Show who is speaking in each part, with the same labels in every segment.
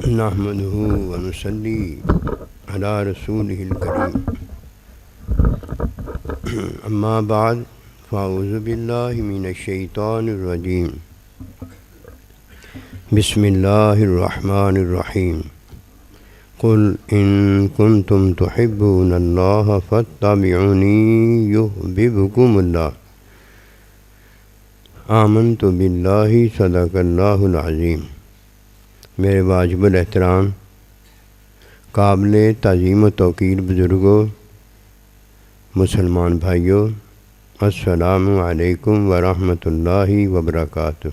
Speaker 1: نحمده ونصلي على رسوله الكريم اما بعد فاعوذ بالله من الشیطان الرجیم بسم اللہ الرحمن الرحیم قل ان کنتم تحبون اللہ فاتبعونی یحببکم اللہ آمنت باللہ صدق اللہ العظیم۔ میرے واجب الاحترام قابل تعظیم و توقیر بزرگوں، مسلمان بھائیوں، السلام علیکم ورحمۃ اللہ وبرکاتہ۔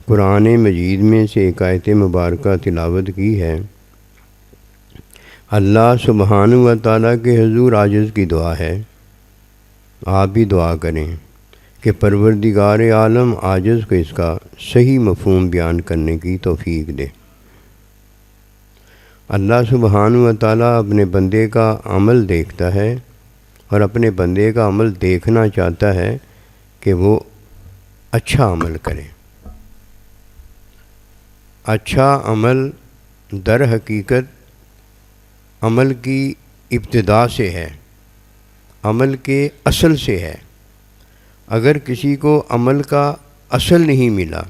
Speaker 1: قرآن مجید میں سے ایک آیت مبارکہ تلاوت کی ہے۔ اللہ سبحانہ و تعالیٰ کے حضور عاجز کی دعا ہے، آپ بھی دعا کریں کہ پروردگار عالم عاجز کو اس کا صحیح مفہوم بیان کرنے کی توفیق دے۔ اللہ سبحانہ و تعالیٰ اپنے بندے کا عمل دیکھتا ہے اور اپنے بندے کا عمل دیکھنا چاہتا ہے کہ وہ اچھا عمل کرے۔ اچھا عمل در حقیقت عمل کی ابتدا سے ہے، عمل کے اصل سے ہے۔ اگر کسی کو عمل کا اصل نہیں ملا،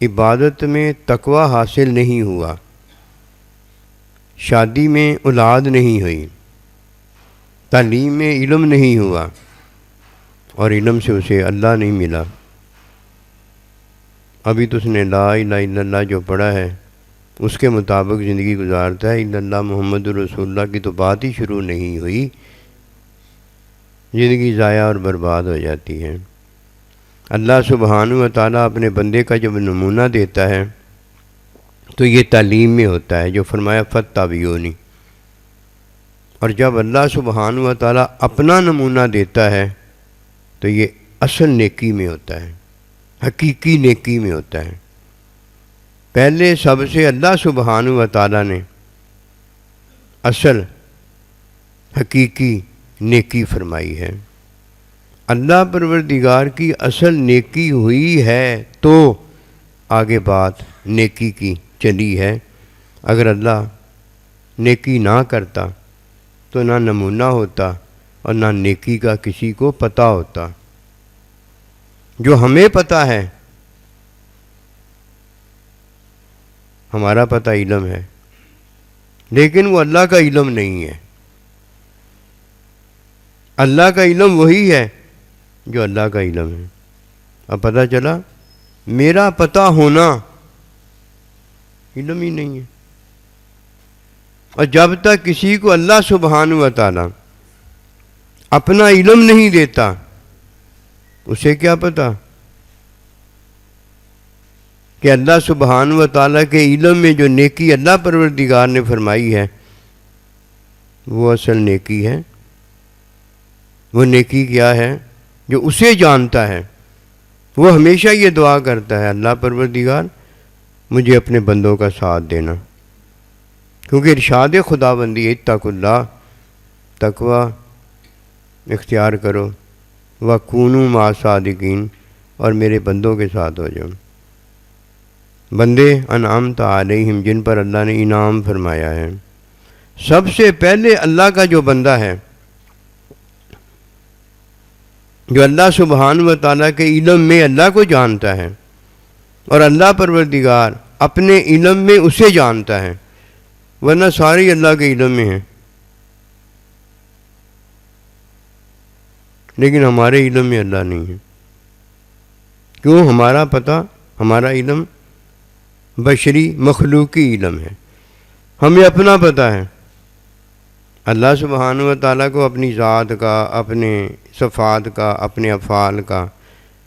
Speaker 1: عبادت میں تقوی حاصل نہیں ہوا، شادی میں اولاد نہیں ہوئی، تعلیم میں علم نہیں ہوا اور علم سے اسے اللہ نہیں ملا، ابھی تو اس نے لا الہ الا اللہ جو پڑھا ہے اس کے مطابق زندگی گزارتا ہے، الا اللہ محمد رسول اللہ کی تو بات ہی شروع نہیں ہوئی، زندگی ضائع اور برباد ہو جاتی ہے۔ اللہ سبحانہ و تعالیٰ اپنے بندے کا جب نمونہ دیتا ہے تو یہ تعلیم میں ہوتا ہے، جو فرمایا فاتبعونی، اور جب اللہ سبحانہ و تعالیٰ اپنا نمونہ دیتا ہے تو یہ اصل نیکی میں ہوتا ہے، حقیقی نیکی میں ہوتا ہے۔ پہلے سب سے اللہ سبحانہ و تعالیٰ نے اصل حقیقی نیکی فرمائی ہے۔ اللہ پروردگار کی اصل نیکی ہوئی ہے تو آگے بات نیکی کی چلی ہے۔ اگر اللہ نیکی نہ کرتا تو نہ نمونہ ہوتا اور نہ نیکی کا کسی کو پتہ ہوتا۔ جو ہمیں پتہ ہے، ہمارا پتہ علم ہے، لیکن وہ اللہ کا علم نہیں ہے۔ اللہ کا علم وہی ہے جو اللہ کا علم ہے۔ اب پتہ چلا میرا پتہ ہونا علم ہی نہیں ہے، اور جب تک کسی کو اللہ سبحانہ و تعالیٰ اپنا علم نہیں دیتا اسے کیا پتہ کہ اللہ سبحانہ و تعالیٰ کے علم میں جو نیکی اللہ پروردگار نے فرمائی ہے وہ اصل نیکی ہے۔ وہ نیکی کیا ہے جو اسے جانتا ہے، وہ ہمیشہ یہ دعا کرتا ہے، اللہ پروردگار مجھے اپنے بندوں کا ساتھ دینا، کیونکہ ارشاد خداوندی اتقوا اللہ، تقوی اختیار کرو، وَكُونُوا مَعَ الصَّادِقِينَ، اور میرے بندوں کے ساتھ ہو جاؤ۔ بندے انعمت علیہم، جن پر اللہ نے انعام فرمایا ہے۔ سب سے پہلے اللہ کا جو بندہ ہے، جو اللہ سبحانہ و تعالیٰ کے علم میں اللہ کو جانتا ہے اور اللہ پروردگار اپنے علم میں اسے جانتا ہے، ورنہ سارے اللہ کے علم میں ہیں، لیکن ہمارے علم میں اللہ نہیں ہے۔ کیوں؟ ہمارا پتہ، ہمارا علم بشری مخلوقی علم ہے، ہمیں اپنا پتہ ہے۔ اللہ سبحانہ و تعالیٰ کو اپنی ذات کا، اپنے صفات کا، اپنے افعال کا،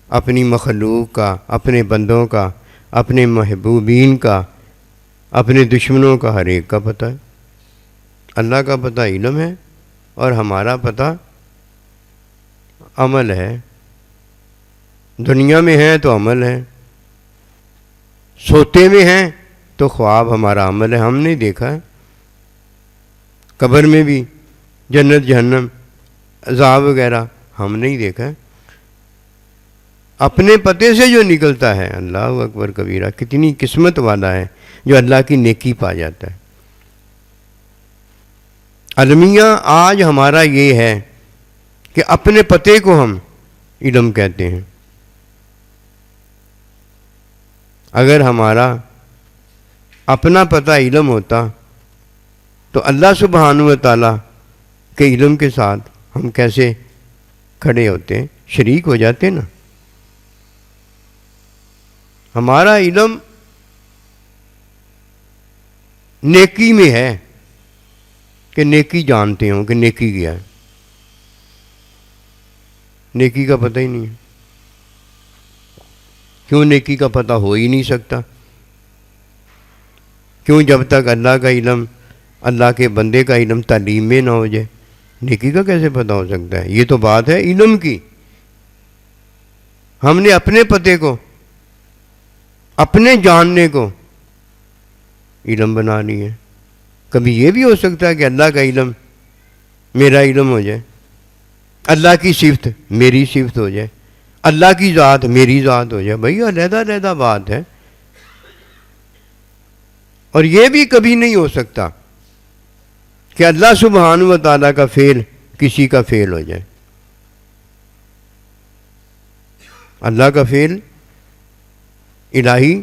Speaker 1: اپنی مخلوق کا، اپنے بندوں کا، اپنے محبوبین کا، اپنے دشمنوں کا، ہر ایک کا پتہ ہے۔ اللہ کا پتہ علم ہے اور ہمارا پتہ عمل ہے۔ دنیا میں ہیں تو عمل ہے، سوتے میں ہیں تو خواب ہمارا عمل ہے، ہم نے دیکھا ہے۔ قبر میں بھی جنت جہنم عذاب وغیرہ ہم نہیں دیکھا ہے۔ اپنے پتے سے جو نکلتا ہے، اللہ اکبر کبیرہ، کتنی قسمت والا ہے جو اللہ کی نیکی پا جاتا ہے۔ المیہ آج ہمارا یہ ہے کہ اپنے پتے کو ہم علم کہتے ہیں۔ اگر ہمارا اپنا پتہ علم ہوتا تو اللہ سبحانہ و تعالیٰ کے علم کے ساتھ ہم کیسے کھڑے ہوتے، شریک ہو جاتے نا۔ ہمارا علم نیکی میں ہے کہ نیکی جانتے ہوں کہ نیکی کیا ہے، نیکی کا پتہ ہی نہیں ہے۔ کیوں نیکی کا پتہ ہو ہی نہیں سکتا؟ کیوں؟ جب تک اللہ کا علم، اللہ کے بندے کا علم تعلیم میں نہ ہو جائے، نیکی کا کیسے پتہ ہو سکتا ہے؟ یہ تو بات ہے علم کی۔ ہم نے اپنے پتے کو، اپنے جاننے کو علم بنا لی ہے۔ کبھی یہ بھی ہو سکتا ہے کہ اللہ کا علم میرا علم ہو جائے، اللہ کی صفت میری صفت ہو جائے، اللہ کی ذات میری ذات ہو جائے۔ بھئی علیحدہ علیحدہ بات ہے۔ اور یہ بھی کبھی نہیں ہو سکتا کہ اللہ سبحانہ و تعالیٰ کا فعل کسی کا فعل ہو جائے۔ اللہ کا فعل الہی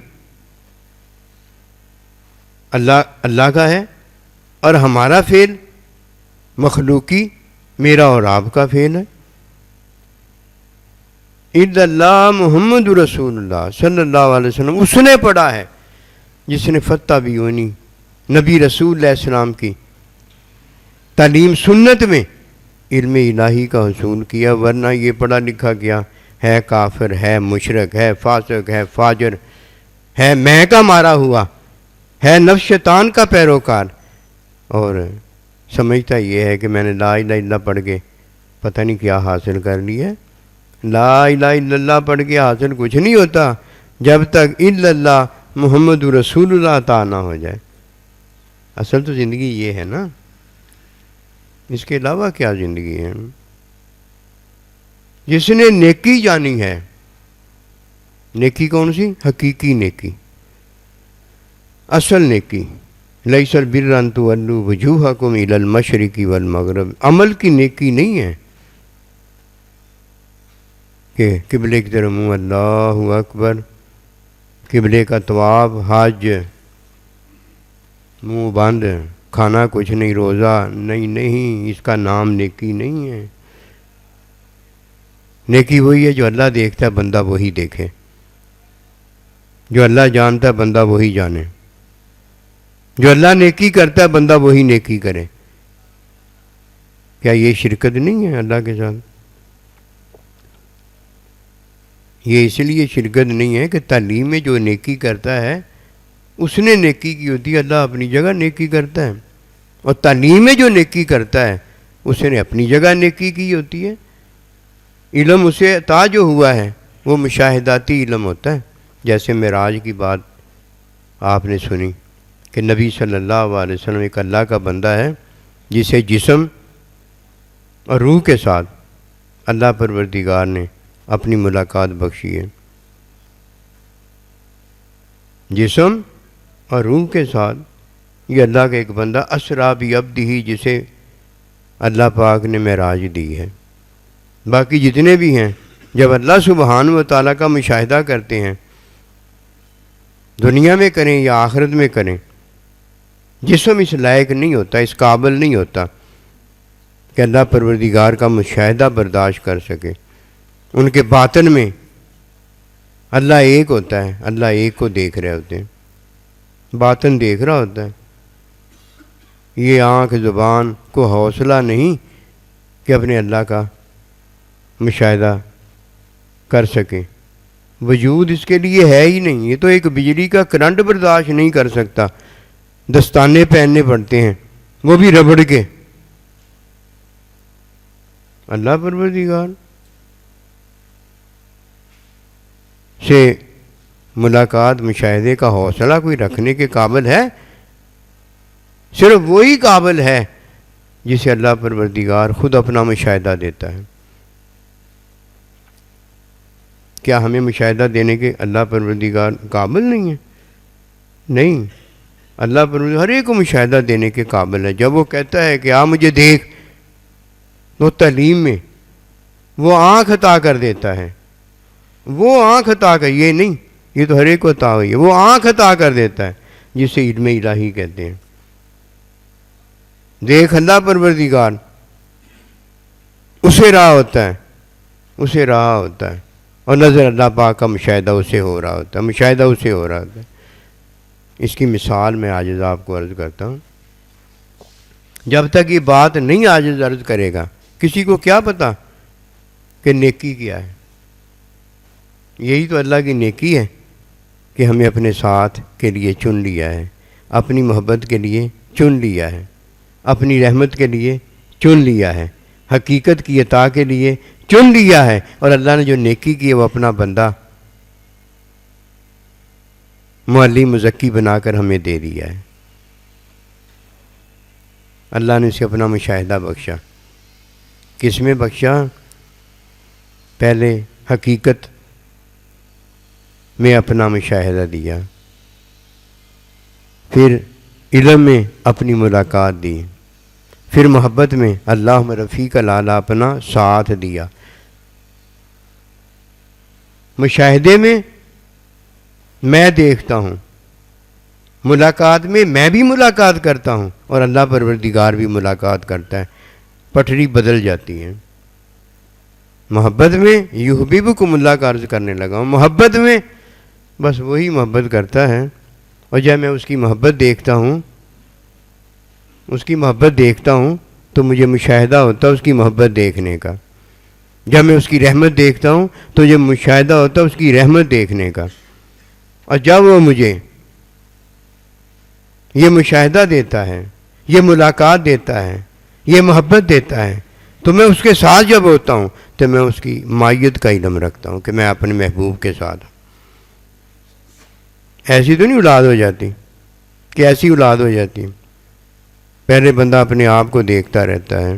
Speaker 1: اللہ کا ہے، اور ہمارا فعل مخلوقی میرا اور آپ کا فعل ہے۔ اِذَا اللہ محمد رسول اللہ صلی اللہ علیہ وسلم، اس نے پڑھا ہے جس نے فتح بیونی نبی رسول علیہ السلام کی تعلیم سنت میں علم الہی کا حصول کیا، ورنہ یہ پڑھا لکھا گیا ہے کافر، ہے مشرک، ہے فاسق، ہے فاجر، ہے میں کا مارا ہوا، ہے نفس شیطان کا پیروکار، اور سمجھتا یہ ہے کہ میں نے لا الہ الا اللہ پڑھ کے پتہ نہیں کیا حاصل کر لیا ہے۔ لا الہ الا اللہ پڑھ کے حاصل کچھ نہیں ہوتا جب تک الا اللہ محمد رسول اللہ عطا نہ ہو جائے۔ اصل تو زندگی یہ ہے نا، اس کے علاوہ کیا زندگی ہے؟ جس نے نیکی جانی ہے، نیکی کون سی؟ حقیقی نیکی، اصل نیکی۔ لیس البر ان تولوا وجوہکم الی المشرق والمغرب، عمل کی نیکی نہیں ہے کہ قبلے کی طرف منہ، اللہ اکبر، قبلے کا طواف، حج، منہ بند، کھانا کچھ نہیں، روزہ نہیں، اس کا نام نیکی نہیں ہے۔ نیکی وہی ہے جو اللہ دیکھتا ہے بندہ وہی دیکھے، جو اللہ جانتا ہے بندہ وہی جانے، جو اللہ نیکی کرتا ہے بندہ وہی نیکی کرے۔ کیا یہ شرکت نہیں ہے اللہ کے ساتھ؟ یہ اس لیے شرکت نہیں ہے کہ تعلیم میں جو نیکی کرتا ہے اس نے نیکی کی ہوتی ہے، اللہ اپنی جگہ نیکی کرتا ہے، اور تعلیم میں جو نیکی کرتا ہے اس نے اپنی جگہ نیکی کی ہوتی ہے۔ علم اسے عطا جو ہوا ہے وہ مشاہداتی علم ہوتا ہے، جیسے معراج کی بات آپ نے سنی کہ نبی صلی اللہ علیہ وسلم ایک اللہ کا بندہ ہے جسے جسم اور روح کے ساتھ اللہ پروردگار نے اپنی ملاقات بخشی ہے۔ جسم اور روح کے ساتھ یہ اللہ کا ایک بندہ اسریٰ بعبدہ، جسے اللہ پاک نے معراج دی ہے۔ باقی جتنے بھی ہیں جب اللہ سبحانہ و تعالیٰ کا مشاہدہ کرتے ہیں، دنیا میں کریں یا آخرت میں کریں، جسم اس لائق نہیں ہوتا، اس قابل نہیں ہوتا کہ اللہ پروردگار کا مشاہدہ برداشت کر سکے۔ ان کے باطن میں اللہ ایک ہوتا ہے، اللہ ایک کو دیکھ رہے ہوتے ہیں، باطن دیکھ رہا ہوتا ہے۔ یہ آنکھ زبان کو حوصلہ نہیں کہ اپنے اللہ کا مشاہدہ کر سکے، وجود اس کے لیے ہے ہی نہیں۔ یہ تو ایک بجلی کا کرنٹ برداشت نہیں کر سکتا، دستانے پہننے پڑتے ہیں، وہ بھی ربڑ کے۔ اللہ پروردگار سے ملاقات، مشاہدے کا حوصلہ کوئی رکھنے کے قابل ہے؟ صرف وہی قابل ہے جسے اللہ پروردگار خود اپنا مشاہدہ دیتا ہے۔ کیا ہمیں مشاہدہ دینے کے اللہ پروردگار قابل نہیں ہے؟ نہیں، اللہ پروردگار ہر ایک کو مشاہدہ دینے کے قابل ہے۔ جب وہ کہتا ہے کہ مجھے دیکھ، تو تعلیم میں وہ آنکھ عطا کر دیتا ہے، وہ آنکھ عطا کر، یہ نہیں، یہ تو ہر ایک کو عطا ہوئی ہے، وہ آنکھ عطا کر دیتا ہے جسے علم الہی کہتے ہیں۔ دیکھ اللہ پروردگار، اسے راہ ہوتا ہے، اسے راہ ہوتا ہے، اور نظر اللہ پاک کا مشاہدہ اسے ہو رہا ہوتا ہے، مشاہدہ اسے ہو رہا ہوتا ہے۔ اس کی مثال میں عاجز آپ کو عرض کرتا ہوں، جب تک یہ بات نہیں عاجز عرض کرے گا، کسی کو کیا پتا کہ نیکی کیا ہے؟ یہی تو اللہ کی نیکی ہے کہ ہمیں اپنے ساتھ کے لیے چن لیا ہے، اپنی محبت کے لیے چن لیا ہے، اپنی رحمت کے لیے چن لیا ہے، حقیقت کی عطا کے لیے چن لیا ہے، اور اللہ نے جو نیکی کی ہے وہ اپنا بندہ معلم مزکی بنا کر ہمیں دے دیا ہے۔ اللہ نے اسے اپنا مشاہدہ بخشا۔ کس میں بخشا؟ پہلے حقیقت میں اپنا مشاہدہ دیا، پھر علم میں اپنی ملاقات دی، پھر محبت میں اللہ رفیق الاعلیٰ اپنا ساتھ دیا۔ مشاہدے میں میں دیکھتا ہوں، ملاقات میں میں بھی ملاقات کرتا ہوں، اور اللہ پروردگار بھی ملاقات کرتا ہے، پٹری بدل جاتی ہے۔ محبت میں یحببکم اللہ کا عرض کرنے لگا ہوں، محبت میں بس وہی محبت کرتا ہے، اور جب میں اس کی محبت دیکھتا ہوں، اس کی محبت دیکھتا ہوں تو مجھے مشاہدہ ہوتا ہے اس کی محبت دیکھنے کا۔ جب میں اس کی رحمت دیکھتا ہوں تو مجھے مشاہدہ ہوتا ہے اس کی رحمت دیکھنے کا، اور جب وہ مجھے یہ مشاہدہ دیتا ہے، یہ ملاقات دیتا ہے، یہ محبت دیتا ہے، تو میں اس کے ساتھ جب ہوتا ہوں تو میں اس کی مائیت کا علم رکھتا ہوں کہ میں اپنے محبوب کے ساتھ ہوں۔ ایسی تو نہیں اولاد ہو جاتی کہ ایسی اولاد ہو جاتی؟ پہلے بندہ اپنے آپ کو دیکھتا رہتا ہے،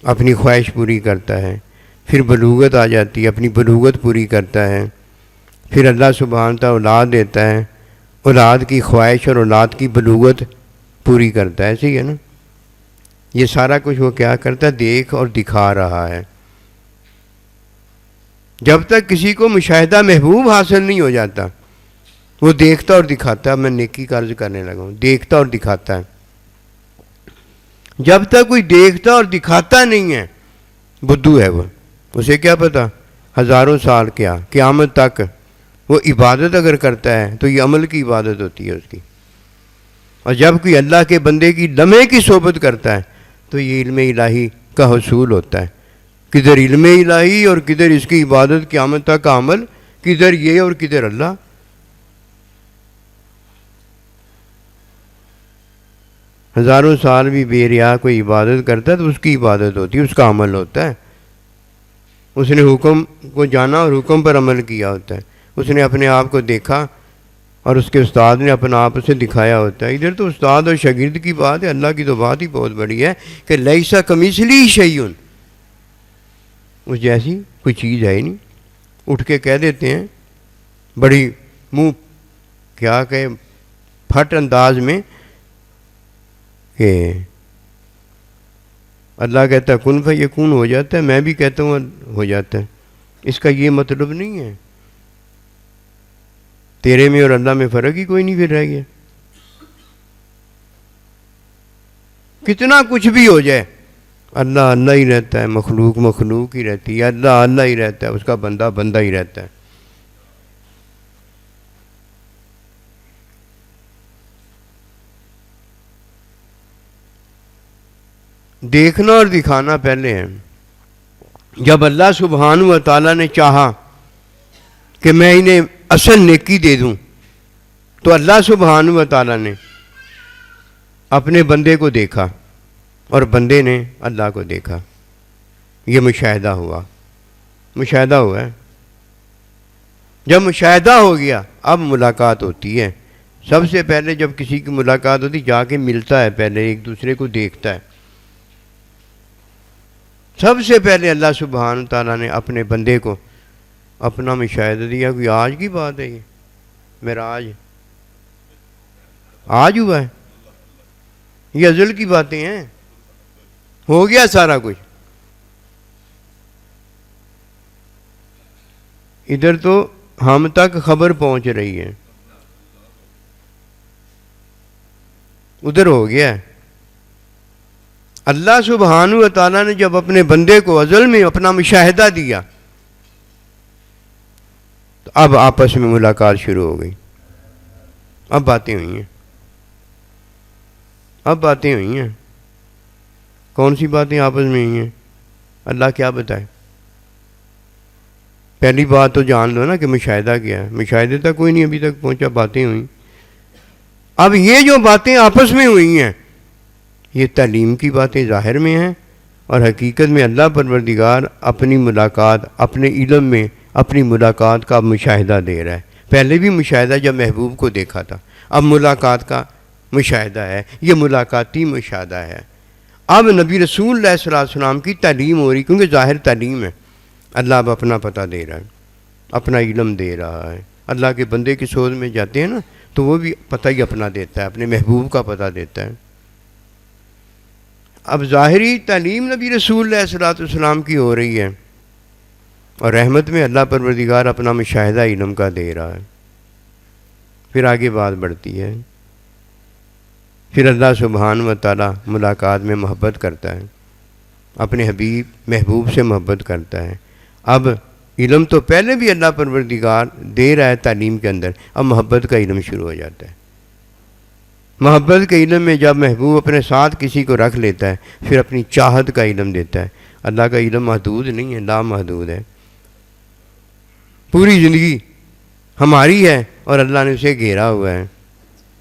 Speaker 1: اپنی خواہش پوری کرتا ہے، پھر بلوغت آ جاتی ہے، اپنی بلوغت پوری کرتا ہے، پھر اللہ سبحانہ تعالیٰ اولاد دیتا ہے، اولاد کی خواہش اور اولاد کی بلوغت پوری کرتا ہے۔ ایسے ہی ہے نا؟ یہ سارا کچھ وہ کیا کرتا ہے؟ دیکھ اور دکھا رہا ہے۔ جب تک کسی کو مشاہدہ محبوب حاصل نہیں ہو جاتا، وہ دیکھتا اور دکھاتا ہے۔ میں نیکی کا عرض کرنے لگا ہوں، دیکھتا اور دکھاتا ہے۔ جب تک کوئی دیکھتا اور دکھاتا نہیں ہے، بدھو ہے وہ، اسے کیا پتا ہزاروں سال کیا قیامت تک وہ عبادت اگر کرتا ہے تو یہ عمل کی عبادت ہوتی ہے اس کی، اور جب کوئی اللہ کے بندے کی لمحے کی صحبت کرتا ہے تو یہ علم الہی کا حصول ہوتا ہے۔ کدھر علم الہی اور کدھر اس کی عبادت قیامت تک کا عمل، کدھر یہ اور کدھر اللہ۔ ہزاروں سال بھی بے ریا کوئی عبادت کرتا ہے تو اس کی عبادت ہوتی ہے، اس کا عمل ہوتا ہے۔ اس نے حکم کو جانا اور حکم پر عمل کیا ہوتا ہے، اس نے اپنے آپ کو دیکھا اور اس کے استاد نے اپنا آپ اسے دکھایا ہوتا ہے۔ ادھر تو استاد اور شاگرد کی بات ہے، اللہ کی تو بات ہی بہت بڑی ہے کہ لیسا کمثلہ شیء، اس جیسی کوئی چیز ہے ہی نہیں۔ اٹھ کے کہہ دیتے ہیں بڑی منہ کیا کہ پھٹ انداز میں کہ اللہ کہتا ہے کن فیکون ہو جاتا ہے، میں بھی کہتا ہوں ہو جاتا ہے۔ اس کا یہ مطلب نہیں ہے، تیرے میں اور اللہ میں فرق ہی کوئی نہیں پھر رہ گیا۔ کتنا کچھ بھی ہو جائے، اللہ اللہ ہی رہتا ہے، مخلوق مخلوق ہی رہتی ہے، اللہ اللہ ہی رہتا ہے، اس کا بندہ بندہ ہی رہتا ہے۔ دیکھنا اور دکھانا پہلے ہے۔ جب اللہ سبحانہ و تعالیٰ نے چاہا کہ میں انہیں اصل نیکی دے دوں تو اللہ سبحانہ و تعالیٰ نے اپنے بندے کو دیکھا اور بندے نے اللہ کو دیکھا۔ یہ مشاہدہ ہوا، مشاہدہ ہوا ہے۔ جب مشاہدہ ہو گیا اب ملاقات ہوتی ہے۔ سب سے پہلے جب کسی کی ملاقات ہوتی جا کے ملتا ہے، پہلے ایک دوسرے کو دیکھتا ہے۔ سب سے پہلے اللہ سبحانہ تعالیٰ نے اپنے بندے کو اپنا مشاہدہ دیا. کوئی آج کی بات ہے؟ یہ معراج آج ہوا ہے؟ یہ ازل کی باتیں ہیں. ہو گیا سارا کچھ. ادھر تو ہم تک خبر پہنچ رہی ہے، ادھر ہو گیا ہے. اللہ سبحانہ و تعالیٰ نے جب اپنے بندے کو ازل میں اپنا مشاہدہ دیا تو اب آپس میں ملاقات شروع ہو گئی. اب باتیں ہوئی ہیں، اب باتیں ہوئی ہیں. کون سی باتیں آپس میں ہوئی ہیں؟ اللہ کیا بتائے؟ پہلی بات تو جان لو نا کہ مشاہدہ کیا ہے. مشاہدے تک کوئی نہیں ابھی تک پہنچا، باتیں ہوئیں. اب یہ جو باتیں آپس میں ہوئی ہیں یہ تعلیم کی باتیں ظاہر میں ہیں، اور حقیقت میں اللہ پروردگار اپنی ملاقات، اپنے علم میں اپنی ملاقات کا مشاہدہ دے رہا ہے. پہلے بھی مشاہدہ جب محبوب کو دیکھا تھا، اب ملاقات کا مشاہدہ ہے. یہ ملاقاتی مشاہدہ ہے. اب نبی رسول اللہ صلی اللہ علیہ وسلم کی تعلیم ہو رہی، کیونکہ ظاہر تعلیم ہے. اللہ اب اپنا پتہ دے رہا ہے، اپنا علم دے رہا ہے. اللہ کے بندے کی سوچ میں جاتے ہیں نا تو وہ بھی پتہ ہی اپنا دیتا ہے، اپنے محبوب کا پتہ دیتا ہے. اب ظاہری تعلیم نبی رسول اللہ صلی اللہ علیہ وسلم کی ہو رہی ہے، اور رحمت میں اللہ پروردگار اپنا مشاہدہ علم کا دے رہا ہے. پھر آگے بات بڑھتی ہے. پھر اللہ سبحانہ و تعالیٰ ملاقات میں محبت کرتا ہے، اپنے حبیب محبوب سے محبت کرتا ہے. اب علم تو پہلے بھی اللہ پروردگار دے رہا ہے تعلیم کے اندر، اب محبت کا علم شروع ہو جاتا ہے. محبت کے علم میں جب محبوب اپنے ساتھ کسی کو رکھ لیتا ہے پھر اپنی چاہت کا علم دیتا ہے. اللہ کا علم محدود نہیں ہے، لا محدود ہے. پوری زندگی ہماری ہے اور اللہ نے اسے گھیرا ہوا ہے.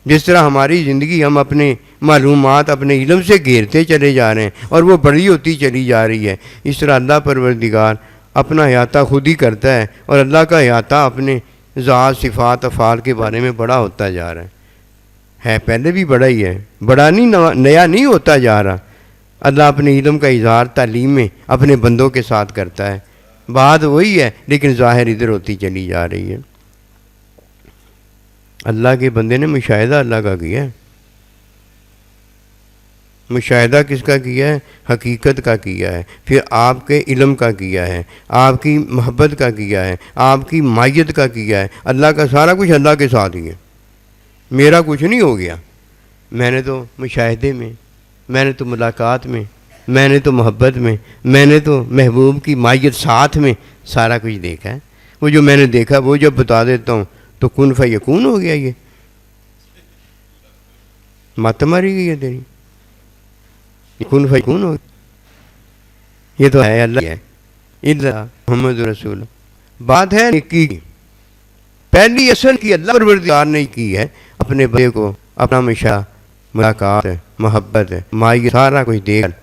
Speaker 1: جس طرح ہماری زندگی ہم اپنے معلومات اپنے علم سے گھیرتے چلے جا رہے ہیں اور وہ بڑی ہوتی چلی جا رہی ہے، اس طرح اللہ پروردگار اپنا احاطہ خود ہی کرتا ہے، اور اللہ کا احاطہ اپنے ذات صفات افعال کے بارے میں بڑا ہوتا جا رہا ہے. پہلے بھی بڑا ہی ہے، بڑا نہیں، نیا نہیں ہوتا جا رہا. اللہ اپنے علم کا اظہار تعلیم میں اپنے بندوں کے ساتھ کرتا ہے. بات وہی ہے لیکن ظاہر ادھر ہوتی چلی جا رہی ہے. اللہ کے بندے نے مشاہدہ اللہ کا کیا ہے. مشاہدہ کس کا کیا ہے؟ حقیقت کا کیا ہے. پھر آپ کے علم کا کیا ہے، آپ کی محبت کا کیا ہے، آپ کی مائیت کا کیا ہے. اللہ کا سارا کچھ اللہ کے ساتھ ہی ہے. میرا کچھ نہیں ہو گیا. میں نے تو مشاہدے میں، میں نے تو ملاقات میں، میں نے تو محبت میں، میں نے تو محبوب کی مائیت ساتھ میں سارا کچھ دیکھا ہے. وہ جو میں نے دیکھا وہ جب بتا دیتا ہوں تو کن فیکون ہو گیا. یہ مت ماری گئی ہے تیری، کن فیکون ہو گیا. یہ تو ہے اللہ ہے. اللہ محمد رسول. بات ہے نیکی کی. پہلی اصل کی اللہ پروردگار نے کی ہے، اپنے بندے کو اپنا مشاہدہ، ملاقات، محبت، مائیت سارا کچھ دے کر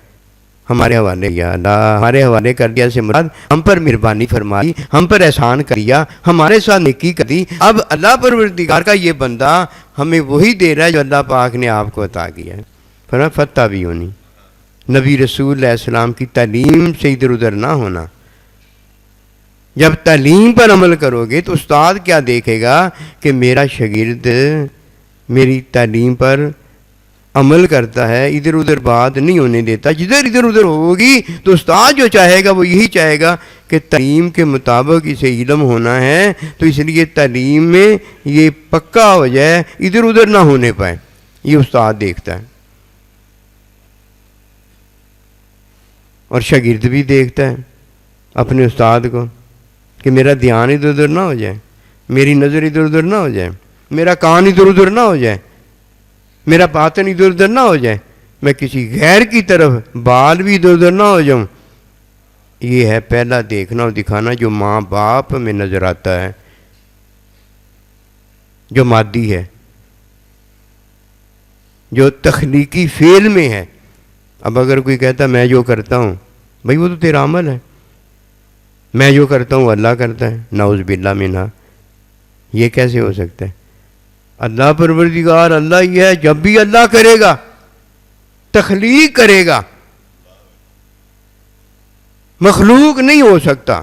Speaker 1: ہمارے حوالے کیا. اللہ ہمارے حوالے کر دیا سے مراد ہم پر مہربانی فرمائی، ہم پر احسان کیا، ہمارے ساتھ نیکی کر دی. اب اللہ پروردگار کا یہ بندہ ہمیں وہی دے رہا ہے جو اللہ پاک نے آپ کو عطا کیا ہے. فرمایا فتح بھی ہونی، نبی رسول اللہ علیہ السلام کی تعلیم سے ادھر ادھر نہ ہونا. جب تعلیم پر عمل کرو گے تو استاد کیا دیکھے گا کہ میرا شاگرد میری تعلیم پر عمل کرتا ہے، ادھر ادھر بات نہیں ہونے دیتا. جدھر ادھر ادھر ہوگی تو استاد جو چاہے گا وہ یہی چاہے گا کہ تعلیم کے مطابق اسے علم ہونا ہے، تو اس لیے تعلیم میں یہ پکا ہو جائے، ادھر ادھر نہ ہونے پائے. یہ استاد دیکھتا ہے، اور شاگرد بھی دیکھتا ہے اپنے استاد کو کہ میرا دھیان ادھر ادھر نہ ہو جائے، میری نظر ادھر ادھر نہ ہو جائے، میرا کان ادھر ادھر نہ ہو جائے، میرا باطن ادھر ادھر نہ ہو جائے، میں کسی غیر کی طرف بال بھی ادھر ادھر نہ ہو جاؤں. یہ ہے پہلا دیکھنا اور دکھانا جو ماں باپ میں نظر آتا ہے، جو مادی ہے، جو تخلیقی فعل میں ہے. اب اگر کوئی کہتا میں جو کرتا ہوں، بھائی وہ تو تیرا عمل ہے. میں جو کرتا ہوں اللہ کرتا ہے، نعوذ باللہ منہا. یہ کیسے ہو سکتا ہے؟ اللہ پروردگار اللہ ہی ہے. جب بھی اللہ کرے گا تخلیق کرے گا، مخلوق نہیں ہو سکتا.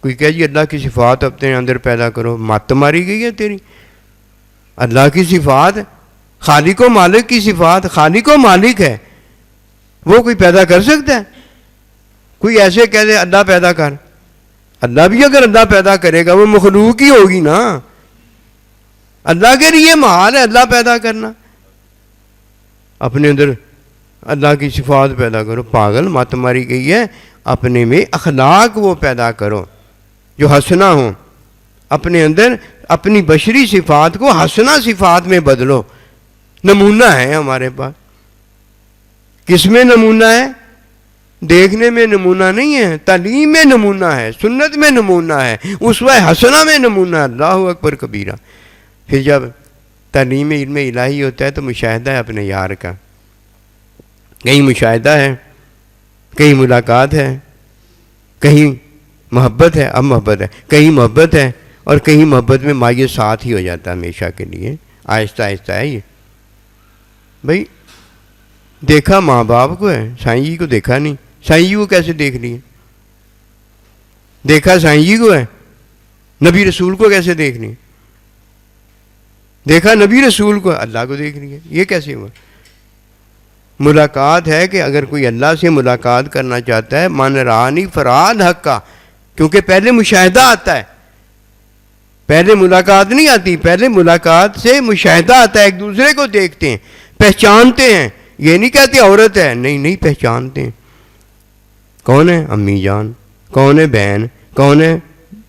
Speaker 1: کوئی کہے جی اللہ کی صفات اپنے اندر پیدا کرو، مت ماری گئی ہے تیری. اللہ کی صفات، خالق و مالک کی صفات، خالق و مالک ہے، وہ کوئی پیدا کر سکتا ہے؟ کوئی ایسے کہہ دے اللہ پیدا کر، اللہ بھی اگر اللہ پیدا کرے گا وہ مخلوق ہی ہوگی نا. اللہ کے لیے محال ہے اللہ پیدا کرنا. اپنے اندر اللہ کی صفات پیدا کرو، پاگل، مت ماری گئی ہے. اپنے میں اخلاق وہ پیدا کرو جو حسنہ ہوں. اپنے اندر اپنی بشری صفات کو حسنہ صفات میں بدلو. نمونہ ہے ہمارے پاس. کس میں نمونہ ہے؟ دیکھنے میں نمونہ نہیں ہے، تعلیم میں نمونہ ہے، سنت میں نمونہ ہے، اسوہ حسنہ میں نمونہ ہے. اللہ اکبر کبیرہ. پھر جب تعلیم علم الہی ہوتا ہے تو مشاہدہ ہے اپنے یار کا. کہیں مشاہدہ ہے، کہیں ملاقات ہے، کہیں محبت ہے. اب محبت ہے، کہیں محبت ہے، اور کہیں محبت میں مائع ساتھ ہی ہو جاتا ہے ہمیشہ کے لیے. آہستہ آہستہ ہے یہ. بھائی دیکھا ماں باپ کو ہے، سائیں جی کو دیکھا نہیں. سائیں جی کو کیسے دیکھ لیے؟ دیکھا سائیں جی کو ہے، نبی رسول کو کیسے دیکھ لیے؟ دیکھا نبی رسول کو، اللہ کو دیکھ لیے. یہ کیسے ہوا؟ ملاقات ہے کہ اگر کوئی اللہ سے ملاقات کرنا چاہتا ہے، من رانی فراد حق کا، کیونکہ پہلے مشاہدہ آتا ہے، پہلے ملاقات نہیں آتی. پہلے ملاقات سے مشاہدہ آتا ہے، ایک دوسرے کو دیکھتے ہیں، پہچانتے ہیں. یہ نہیں کہتے عورت ہے، نہیں پہچانتے ہیں. کون ہے امی جان، کون ہے بہن، کون ہے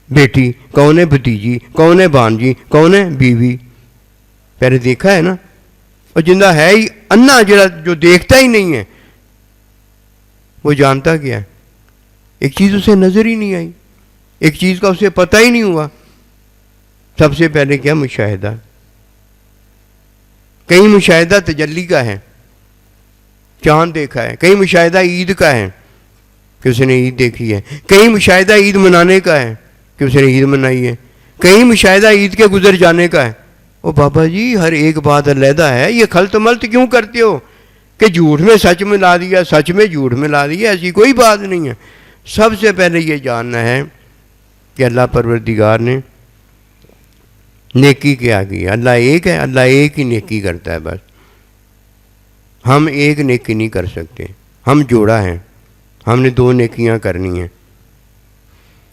Speaker 1: بیٹی، کون ہے بھتیجی، کون ہے بانجی، کون ہے بیوی. پہلے دیکھا ہے نا. اور جندہ ہے ہی انا، جو دیکھتا ہی نہیں ہے وہ جانتا کیا ہے؟ ایک چیز اسے نظر ہی نہیں آئی، ایک چیز کا اسے پتہ ہی نہیں ہوا. سب سے پہلے کیا؟ مشاہدہ. کہیں مشاہدہ تجلی کا ہے، چاند دیکھا ہے. کہیں مشاہدہ عید کا ہے کہ اس نے عید دیکھی ہے. کہیں مشاہدہ عید منانے کا ہے کہ اس نے عید منائی ہے. کہیں مشاہدہ عید کے گزر جانے کا ہے. او بابا جی ہر ایک بات علیحدہ ہے، یہ خلط ملط کیوں کرتے ہو کہ جھوٹ میں سچ ملا دیا، سچ میں جھوٹ ملا دیا؟ ایسی کوئی بات نہیں ہے. سب سے پہلے یہ جاننا ہے کہ اللہ پروردگار نے نیکی کیا کی ہے. اللہ ایک ہے، اللہ ایک ہی نیکی کرتا ہے بس. ہم ایک نیکی نہیں کر سکتے، ہم جوڑا ہیں، ہم نے دو نیکیاں کرنی ہیں.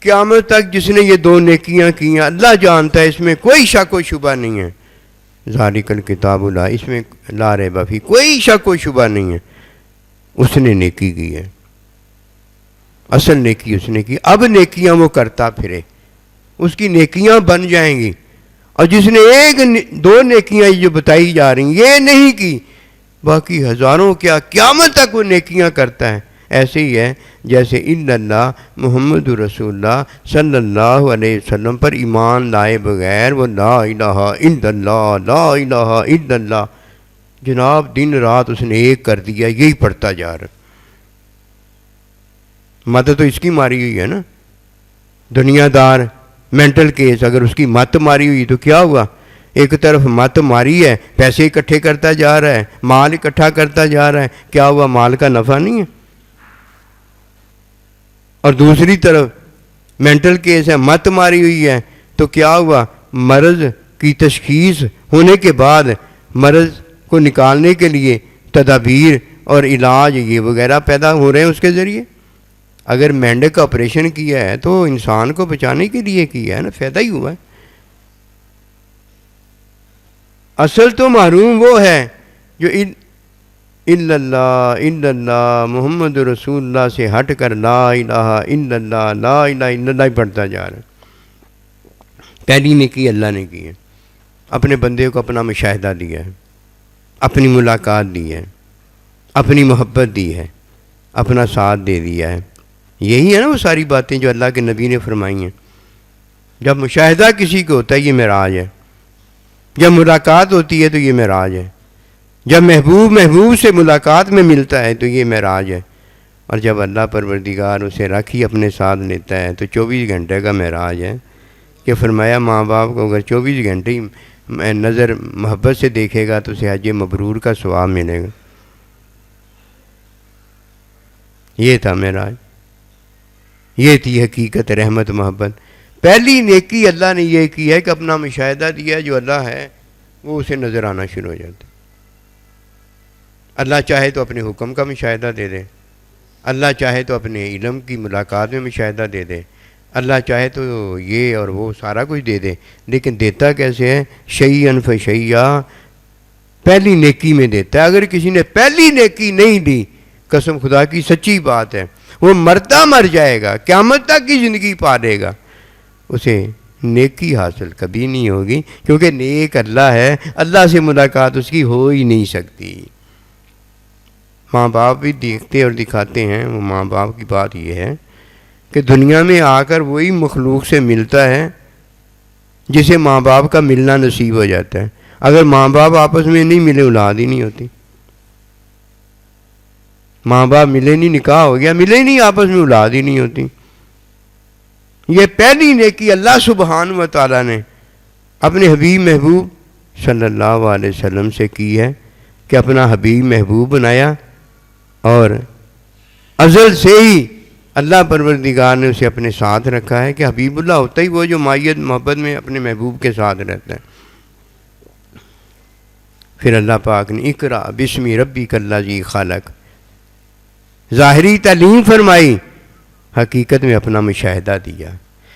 Speaker 1: قیامت تک جس نے یہ دو نیکیاں کی ہیں اللہ جانتا ہے، اس میں کوئی شک و شبہ نہیں ہے. ذالک الکتاب لا، اس میں لا ریب فیہ، کوئی شک و شبہ نہیں ہے. اس نے نیکی کی ہے، اصل نیکی اس نے کی. اب نیکیاں وہ کرتا پھرے، اس کی نیکیاں بن جائیں گی. اور جس نے دو نیکیاں جو بتائی جا رہی ہیں یہ نہیں کی، باقی ہزاروں کیا قیامت تک وہ نیکیاں کرتا ہے. ایسے ہی ہے جیسے الا اللہ محمد رسول اللہ صلی اللہ علیہ وسلم پر ایمان لائے بغیر وہ لا الہ الا اللہ، لا الہ الا اللہ جناب دن رات اس نے ایک کر دیا، یہی پڑھتا جا رہا. مت تو اس کی ماری ہوئی ہے نا. دنیا دار مینٹل کیس، اگر اس کی مت ماری ہوئی تو کیا ہوا؟ ایک طرف مت ماری ہے، پیسے اکٹھے کرتا جا رہا ہے، مال اکٹھا کرتا جا رہا ہے، کیا ہوا؟ مال کا نفع نہیں ہے. اور دوسری طرف مینٹل کیس ہے، مت ماری ہوئی ہے تو کیا ہوا؟ مرض کی تشخیص ہونے کے بعد مرض کو نکالنے کے لیے تدابیر اور علاج یہ وغیرہ پیدا ہو رہے ہیں اس کے ذریعے. اگر مینڈک کا آپریشن کیا ہے تو انسان کو بچانے کے لیے کیا ہے نا، فائدہ ہی ہوا ہے. اصل تو محروم وہ ہے جو الا اللہ محمد رسول اللہ سے ہٹ کر لا الہ الا اللہ، لا الہ الا اللہ پڑھتا جا رہا ہے. پہلی نیکی اللہ نے کی ہے، اپنے بندے کو اپنا مشاہدہ دیا ہے، اپنی ملاقات دی ہے، اپنی محبت دی ہے، اپنا ساتھ دے دیا ہے. یہی ہے نا وہ ساری باتیں جو اللہ کے نبی نے فرمائی ہیں. جب مشاہدہ کسی کو ہوتا ہے یہ معراج ہے، جب ملاقات ہوتی ہے تو یہ معراج ہے، جب محبوب سے ملاقات میں ملتا ہے تو یہ معراج ہے. اور جب اللہ پروردگار اسے رکھ ہی اپنے ساتھ لیتا ہے تو 24 گھنٹے کا معراج ہے. کہ فرمایا ماں باپ کو اگر 24 گھنٹے ہی نظر محبت سے دیکھے گا تو اسے حج مبرور کا ثواب ملے گا. یہ تھا معراج. یہ تھی حقیقت رحمت محبت۔ پہلی نیکی اللہ نے یہ کی ہے کہ اپنا مشاہدہ دیا ہے، جو اللہ ہے وہ اسے نظر آنا شروع ہو جاتا ہے۔ اللہ چاہے تو اپنے حکم کا مشاہدہ دے دے، اللہ چاہے تو اپنے علم کی ملاقات میں مشاہدہ دے دے، اللہ چاہے تو یہ اور وہ سارا کچھ دے دے، لیکن دیتا کیسے ہے؟ شیئن فشیئا، پہلی نیکی میں دیتا ہے۔ اگر کسی نے پہلی نیکی نہیں دی، قسم خدا کی سچی بات ہے، وہ مرتا مر جائے گا، قیامت تک کی زندگی پا لے گا، اسے نیکی حاصل کبھی نہیں ہوگی، کیونکہ نیک اللہ ہے، اللہ سے ملاقات اس کی ہو ہی نہیں سکتی۔ ماں باپ بھی دیکھتے اور دکھاتے ہیں، وہ ماں باپ کی بات یہ ہے کہ دنیا میں آ کر وہی مخلوق سے ملتا ہے جسے ماں باپ کا ملنا نصیب ہو جاتا ہے۔ اگر ماں باپ آپس میں نہیں ملے، اولاد ہی نہیں ہوتی۔ ماں باپ ملے نہیں، نکاح ہو گیا، ملے نہیں آپس میں، اولاد ہی نہیں ہوتی۔ یہ پہلی نیکی اللہ سبحانہ و تعالیٰ نے اپنے حبیب محبوب صلی اللہ علیہ وسلم سے کی ہے کہ اپنا حبیب محبوب بنایا، اور ازل سے ہی اللہ پروردگار نے اسے اپنے ساتھ رکھا ہے کہ حبیب اللہ ہوتا ہی وہ جو مائیت محبت میں اپنے محبوب کے ساتھ رہتا ہے۔ پھر اللہ پاک نے اقرا بسم ربک الذی خلق، ظاہری تعلیم فرمائی، حقیقت میں اپنا مشاہدہ دیا،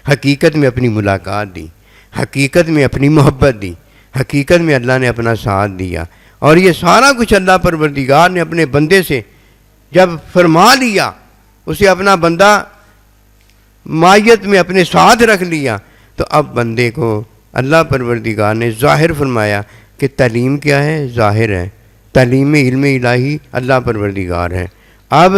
Speaker 1: حقیقت میں اپنی ملاقات دی، حقیقت میں اپنی محبت دی، حقیقت میں اللہ نے اپنا ساتھ دیا۔ اور یہ سارا کچھ اللہ پروردگار نے اپنے بندے سے جب فرما لیا، اسے اپنا بندہ مائیت میں اپنے ساتھ رکھ لیا، تو اب بندے کو اللہ پروردگار نے ظاہر فرمایا کہ تعلیم کیا ہے؟ ظاہر ہے۔ تعلیم علم الہی اللہ پروردگار ہے۔ اب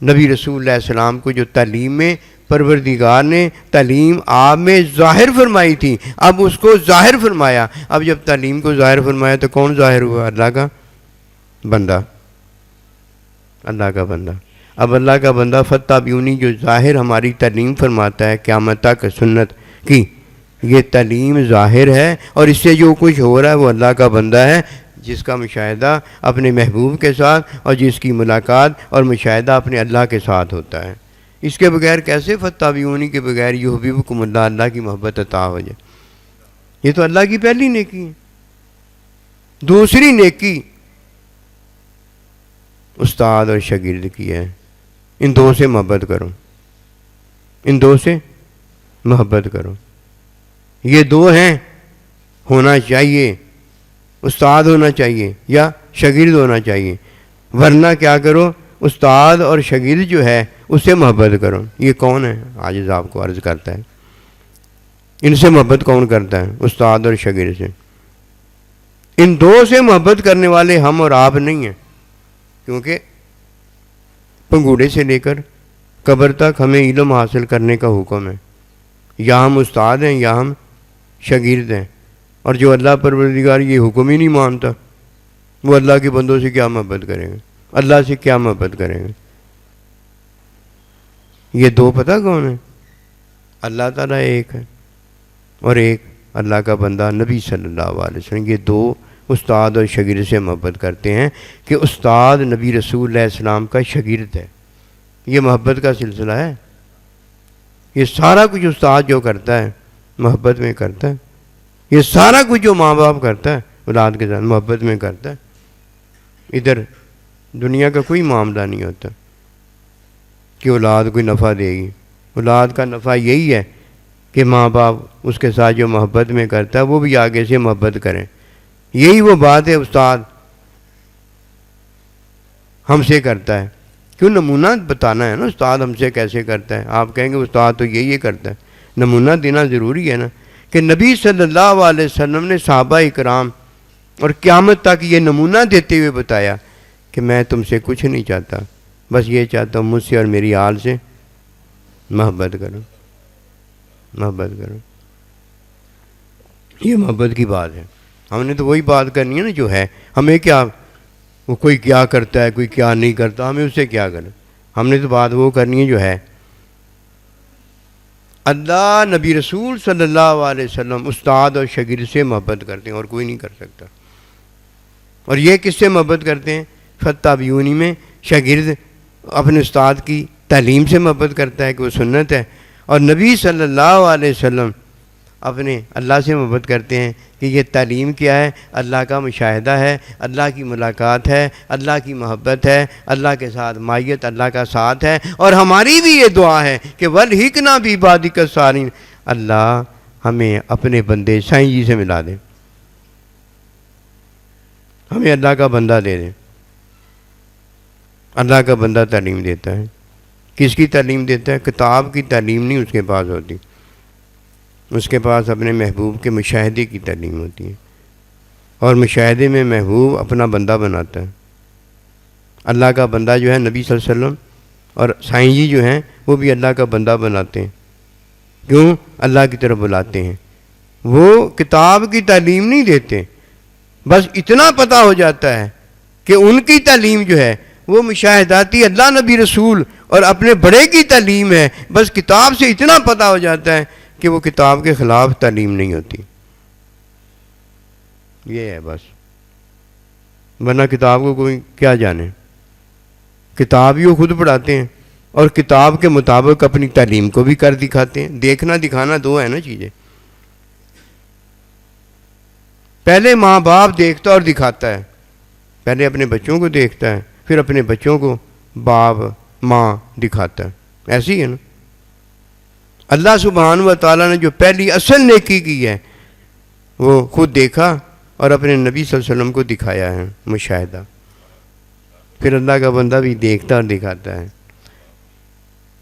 Speaker 1: نبی رسول اللہ علیہ السلام کو جو تعلیم میں پروردگار نے تعلیم آپ میں ظاہر فرمائی تھی، اب اس کو ظاہر فرمایا۔ اب جب تعلیم کو ظاہر فرمایا تو کون ظاہر ہوا؟ اللہ کا بندہ، اللہ کا بندہ۔ اب اللہ کا بندہ فتابعونی جو ظاہر ہماری تعلیم فرماتا ہے قیامت تک سنت کی، یہ تعلیم ظاہر ہے، اور اس سے جو کچھ ہو رہا ہے وہ اللہ کا بندہ ہے، جس کا مشاہدہ اپنے محبوب کے ساتھ اور جس کی ملاقات اور مشاہدہ اپنے اللہ کے ساتھ ہوتا ہے۔ اس کے بغیر کیسے فتابعونی کے بغیر یحببکم اللہ، اللہ کی محبت عطا ہو جائے؟ یہ تو اللہ کی پہلی نیکی ہے۔ دوسری نیکی استاد اور شاگرد کی ہے، ان دو سے محبت کرو، ان دو سے محبت کرو۔ یہ دو ہیں، ہونا چاہیے، استاد ہونا چاہیے یا شاگرد ہونا چاہیے، ورنہ کیا کرو؟ استاد اور شاگرد جو ہے اس سے محبت کرو۔ یہ کون ہے؟ عاجز آپ کو عرض کرتا ہے، ان سے محبت کون کرتا ہے؟ استاد اور شاگرد سے۔ ان دو سے محبت کرنے والے ہم اور آپ نہیں ہیں، کیونکہ پنگوڑے سے لے کر قبر تک ہمیں علم حاصل کرنے کا حکم ہے۔ یا ہم استاد ہیں یا ہم شاگرد ہیں، اور جو اللہ پروردگار یہ حکم ہی نہیں مانتا، وہ اللہ کے بندوں سے کیا محبت کرے گا؟ اللہ سے کیا محبت کریں گے؟ یہ دو پتہ کون ہے؟ اللہ تعالیٰ ایک ہے، اور ایک اللہ کا بندہ نبی صلی اللہ علیہ وسلم۔ یہ دو استاد اور شاگرد سے محبت کرتے ہیں کہ استاد نبی رسول اللہ علیہ السلام کا شاگرد ہے۔ یہ محبت کا سلسلہ ہے۔ یہ سارا کچھ استاد جو کرتا ہے محبت میں کرتا ہے، یہ سارا کچھ جو ماں باپ کرتا ہے اولاد کے ساتھ محبت میں کرتا ہے۔ ادھر دنیا کا کوئی معاملہ نہیں ہوتا کہ اولاد کوئی نفع دے گی۔ اولاد کا نفع یہی ہے کہ ماں باپ اس کے ساتھ جو محبت میں کرتا ہے وہ بھی آگے سے محبت کریں۔ یہی وہ بات ہے استاد ہم سے کرتا ہے، کیوں؟ نمونہ بتانا ہے نا، استاد ہم سے کیسے کرتا ہے۔ آپ کہیں گے استاد تو یہی کرتا ہے، نمونہ دینا ضروری ہے نا، کہ نبی صلی اللہ علیہ وسلم نے صحابہ اکرام اور قیامت تک یہ نمونہ دیتے ہوئے بتایا کہ میں تم سے کچھ نہیں چاہتا، بس یہ چاہتا ہوں مجھ سے اور میری آل سے محبت کرو، محبت کرو۔ یہ محبت کی بات ہے۔ ہم نے تو وہی بات کرنی ہے نا جو ہے، ہمیں کیا، وہ کوئی کیا کرتا ہے کوئی کیا نہیں کرتا، ہمیں اس سے کیا کریں؟ ہم نے تو بات وہ کرنی ہے جو ہے۔ اللہ نبی رسول صلی اللہ علیہ وسلم استاد اور شاگرد سے محبت کرتے ہیں، اور کوئی نہیں کر سکتا۔ اور یہ کس سے محبت کرتے ہیں؟ فتابعونی میں شاگرد اپنے استاد کی تعلیم سے محبت کرتا ہے کہ وہ سنت ہے، اور نبی صلی اللہ علیہ وسلم اپنے اللہ سے محبت کرتے ہیں کہ یہ تعلیم کیا ہے؟ اللہ کا مشاہدہ ہے، اللہ کی ملاقات ہے، اللہ کی محبت ہے، اللہ کے ساتھ مائیت، اللہ کا ساتھ ہے۔ اور ہماری بھی یہ دعا ہے کہ وَالْحِقْنَا بِعِبَادِكَ الصَّالِحِينَ، اللہ ہمیں اپنے بندے سائیں جی سے ملا دے، ہمیں اللہ کا بندہ دے دیں۔ اللہ کا بندہ تعلیم دیتا ہے، کس کی تعلیم دیتا ہے؟ کتاب کی تعلیم نہیں اس کے پاس ہوتی، اس کے پاس اپنے محبوب کے مشاہدے کی تعلیم ہوتی ہے، اور مشاہدے میں محبوب اپنا بندہ بناتا ہے۔ اللہ کا بندہ جو ہے نبی صلی اللہ علیہ وسلم اور سائیں جی جو ہیں وہ بھی اللہ کا بندہ بناتے ہیں، کیوں؟ اللہ کی طرف بلاتے ہیں۔ وہ کتاب کی تعلیم نہیں دیتے، بس اتنا پتہ ہو جاتا ہے کہ ان کی تعلیم جو ہے وہ مشاہداتی اللہ نبی رسول اور اپنے بڑے کی تعلیم ہے، بس کتاب سے اتنا پتہ ہو جاتا ہے کہ وہ کتاب کے خلاف تعلیم نہیں ہوتی، یہ ہے بس۔ ورنہ کتاب کو کوئی کیا جانے، کتاب ہی وہ خود پڑھاتے ہیں اور کتاب کے مطابق اپنی تعلیم کو بھی کر دکھاتے ہیں۔ دیکھنا دکھانا دو ہے نا چیزیں، پہلے ماں باپ دیکھتا اور دکھاتا ہے، پہلے اپنے بچوں کو دیکھتا ہے، پھر اپنے بچوں کو باپ ماں دکھاتا ہے، ایسی ہے نا۔ اللہ سبحانہ و تعالیٰ نے جو پہلی اصل نیکی کی ہے وہ خود دیکھا اور اپنے نبی صلی اللہ علیہ وسلم کو دکھایا ہے، مشاہدہ۔ پھر اللہ کا بندہ بھی دیکھتا اور دکھاتا ہے۔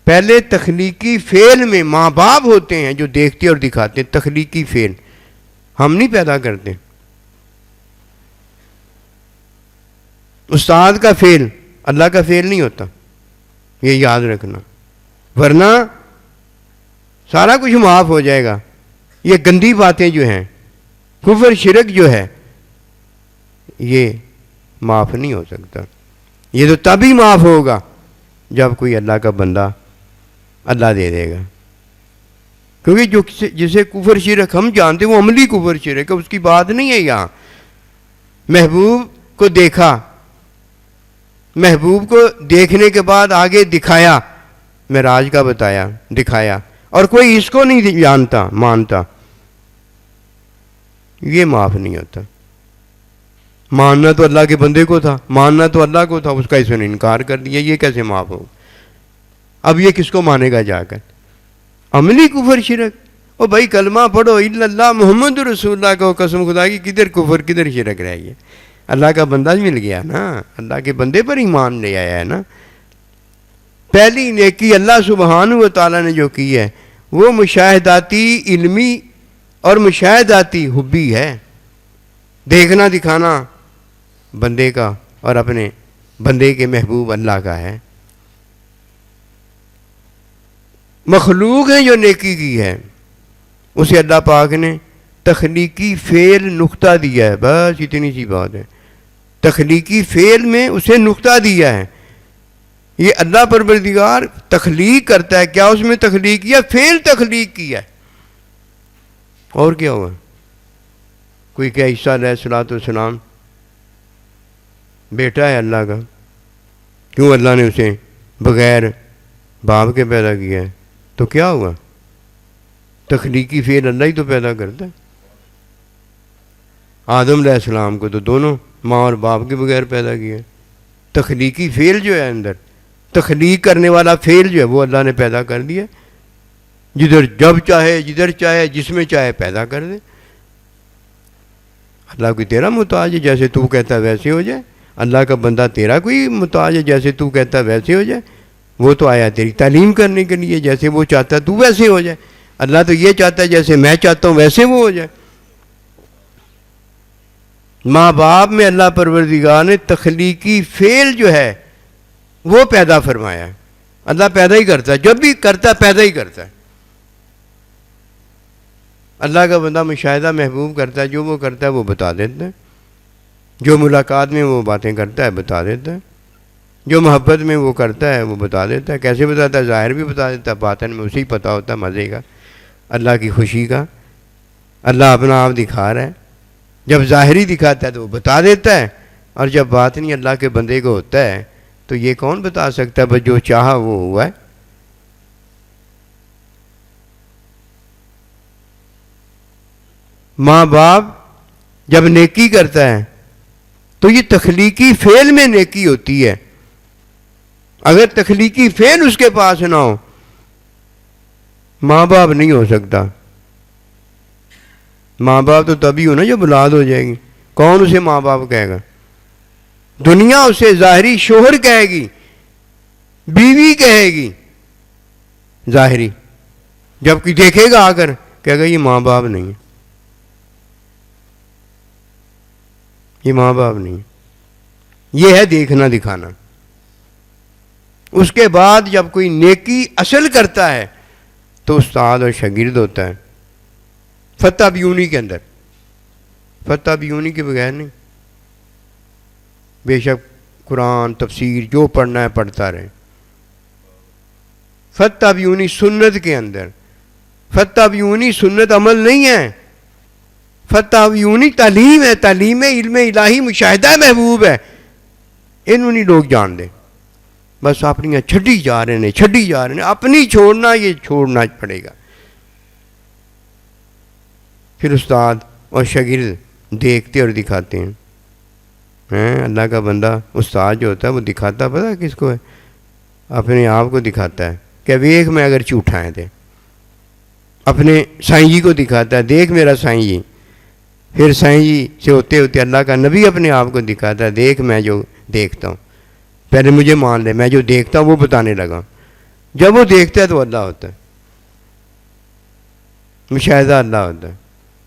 Speaker 1: پہلے تخلیقی فعل میں ماں باپ ہوتے ہیں جو دیکھتے اور دکھاتے ہیں، تخلیقی فعل ہم نہیں پیدا کرتے۔ استاد کا فعل اللہ کا فعل نہیں ہوتا، یہ یاد رکھنا، ورنہ سارا کچھ معاف ہو جائے گا۔ یہ گندی باتیں جو ہیں، کفر شرک جو ہے، یہ معاف نہیں ہو سکتا۔ یہ تو تب ہی معاف ہوگا جب کوئی اللہ کا بندہ اللہ دے دے گا، کیونکہ جو جسے کفر شرک ہم جانتے ہیں وہ عملی کفر شرک ہے، اس کی بات نہیں ہے یہاں۔ محبوب کو دیکھا، محبوب کو دیکھنے کے بعد آگے دکھایا، معراج کا بتایا، دکھایا، اور کوئی اس کو نہیں جانتا مانتا، یہ معاف نہیں ہوتا۔ ماننا تو اللہ کے بندے کو تھا، ماننا تو اللہ کو تھا، اس کا اس نے انکار کر دیا، یہ کیسے معاف ہو؟ اب یہ کس کو مانے گا جا کر؟ عملی کفر شرک۔ او بھائی کلمہ پڑھو الا اللہ محمد رسول اللہ کو، قسم خدا کی کدھر کفر کدھر شرک رہ گیا؟ اللہ کا بندہ مل گیا نا، اللہ کے بندے پر ایمان لے آیا ہے نا۔ پہلی نیکی اللہ سبحانہ و تعالیٰ نے جو کی ہے وہ مشاہداتی علمی اور مشاہداتی حبی ہے، دیکھنا دکھانا بندے کا اور اپنے بندے کے محبوب اللہ کا ہے۔ مخلوق ہے جو نیکی کی ہے اسے اللہ پاک نے تخلیقی فعل نقطہ دیا ہے، بس اتنی سی بات ہے۔ تخلیقی فعل میں اسے نقطہ دیا ہے۔ یہ اللہ پروردگار تخلیق کرتا ہے، کیا اس میں تخلیق کیا؟ فعل تخلیق کیا ہے، اور کیا ہوا؟ کوئی کہ عیسیٰ علیہ السلام بیٹا ہے اللہ کا، کیوں اللہ نے اسے بغیر باپ کے پیدا کیا ہے؟ تو کیا ہوا؟ تخلیقی فعل اللہ ہی تو پیدا کرتا ہے۔ آدم علیہ السلام کو تو دونوں ماں اور باپ کے بغیر پیدا کیا ہے۔ تخلیقی فعل جو ہے اندر، تخلیق کرنے والا فعل جو ہے وہ اللہ نے پیدا کر دیا، جدھر جب چاہے جدھر چاہے جس میں چاہے پیدا کر دے۔ اللہ کوئی تیرا محتاج ہے جیسے تو کہتا ہے ویسے ہو جائے؟ اللہ کا بندہ تیرا کوئی محتاج ہے جیسے تو کہتا ہے ویسے ہو جائے؟ وہ تو آیا تیری تعلیم کرنے کے لیے، جیسے وہ چاہتا ہے تو ویسے ہو جائے۔ اللہ تو یہ چاہتا ہے جیسے میں چاہتا ہوں ویسے وہ ہو جائے۔ ماں باپ میں اللہ پروردگار نے تخلیقی فعل جو ہے وہ پیدا فرمایا ہے۔ اللہ پیدا ہی کرتا ہے، جب بھی کرتا ہے پیدا ہی کرتا ہے۔ اللہ کا بندہ مشاہدہ محبوب کرتا ہے، جو وہ کرتا ہے وہ بتا دیتا ہے، جو ملاقات میں وہ باتیں کرتا ہے بتا دیتا ہے، جو محبت میں وہ کرتا ہے وہ بتا دیتا ہے۔ کیسے بتاتا ہے؟ ظاہر بھی بتا دیتا ہے، باطن میں اسے ہی پتہ ہوتا ہے مزے کا، اللہ کی خوشی کا۔ اللہ اپنا آپ دکھا رہا ہے، جب ظاہری دکھاتا ہے تو وہ بتا دیتا ہے، اور جب باطنی اللہ کے بندے کو ہوتا ہے تو یہ کون بتا سکتا ہے؟ بس جو چاہا وہ ہوا ہے۔ ماں باپ جب نیکی کرتا ہے تو یہ تخلیقی فعل میں نیکی ہوتی ہے۔ اگر تخلیقی فعل اس کے پاس نہ ہو، ماں باپ نہیں ہو سکتا۔ ماں باپ تو تبھی ہو نا جب اولاد ہو جائے گی۔ کون اسے ماں باپ کہے گا؟ دنیا اسے ظاہری شوہر کہے گی، بیوی کہے گی ظاہری، جب کوئی دیکھے گا آ کر کہے گا یہ ماں باپ نہیں ہے، یہ ماں باپ نہیں ہے۔ یہ ہے دیکھنا دکھانا۔ اس کے بعد جب کوئی نیکی اصل کرتا ہے تو استاد اور شاگرد ہوتا ہے۔ فتح بیونی کے اندر، فتح بیونی کے بغیر نہیں۔ بے شک قرآن تفسیر جو پڑھنا ہے پڑھتا رہے۔ فتح بیونی سنت کے اندر، فتح بیونی سنت عمل نہیں ہے، فتح بیونی تعلیم ہے، تعلیم علم الہی مشاہدہ محبوب ہے۔ انہوں نے لوگ جان دیں، بس اپنی چھڈی جا رہے ہیں، چھڈی جا رہے ہیں، اپنی چھوڑنا، یہ چھوڑنا پڑے گا۔ پھر استاد اور شاگرد دیکھتے اور دکھاتے ہیں۔ اللہ کا بندہ استاد جو ہوتا ہے وہ دکھاتا پتہ کس کو ہے؟ اپنے آپ کو دکھاتا ہے کہ ویکھ میں اگر جھوٹا ہے تھے۔ اپنے سائیں جی کو دکھاتا ہے، دیکھ میرا سائیں جی۔ پھر سائیں جی سے ہوتے ہوتے اللہ کا نبی اپنے آپ کو دکھاتا ہے، دیکھ میں جو دیکھتا ہوں، پہلے مجھے مان لے، میں جو دیکھتا ہوں وہ بتانے لگا۔ جب وہ دیکھتا ہے تو اللہ ہوتا ہے، مشاہدہ اللہ ہوتا ہے۔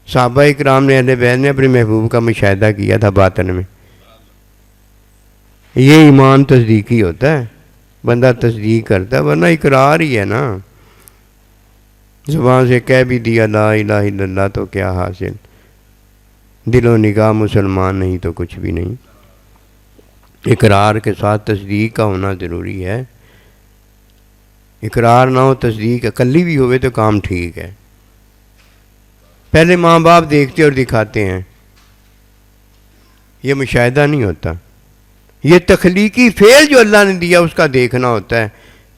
Speaker 1: صحابہ اکرام نے، اہل بیت نے اپنے محبوب کا مشاہدہ کیا تھا باطن میں۔ یہ ایمان تصدیقی ہوتا ہے، بندہ تصدیق کرتا ہے، ورنہ اقرار ہی ہے نا۔ زبان سے کہہ بھی دیا لا الہ الا اللہ تو کیا حاصل، دل و نگاہ مسلمان نہیں تو کچھ بھی نہیں۔ اقرار کے ساتھ تصدیق کا ہونا ضروری ہے۔ اقرار نہ ہو، تصدیق اکلی بھی ہوئے تو کام ٹھیک ہے۔ پہلے ماں باپ دیکھتے اور دکھاتے ہیں، یہ مشاہدہ نہیں ہوتا۔ یہ تخلیقی فعل جو اللہ نے دیا اس کا دیکھنا ہوتا ہے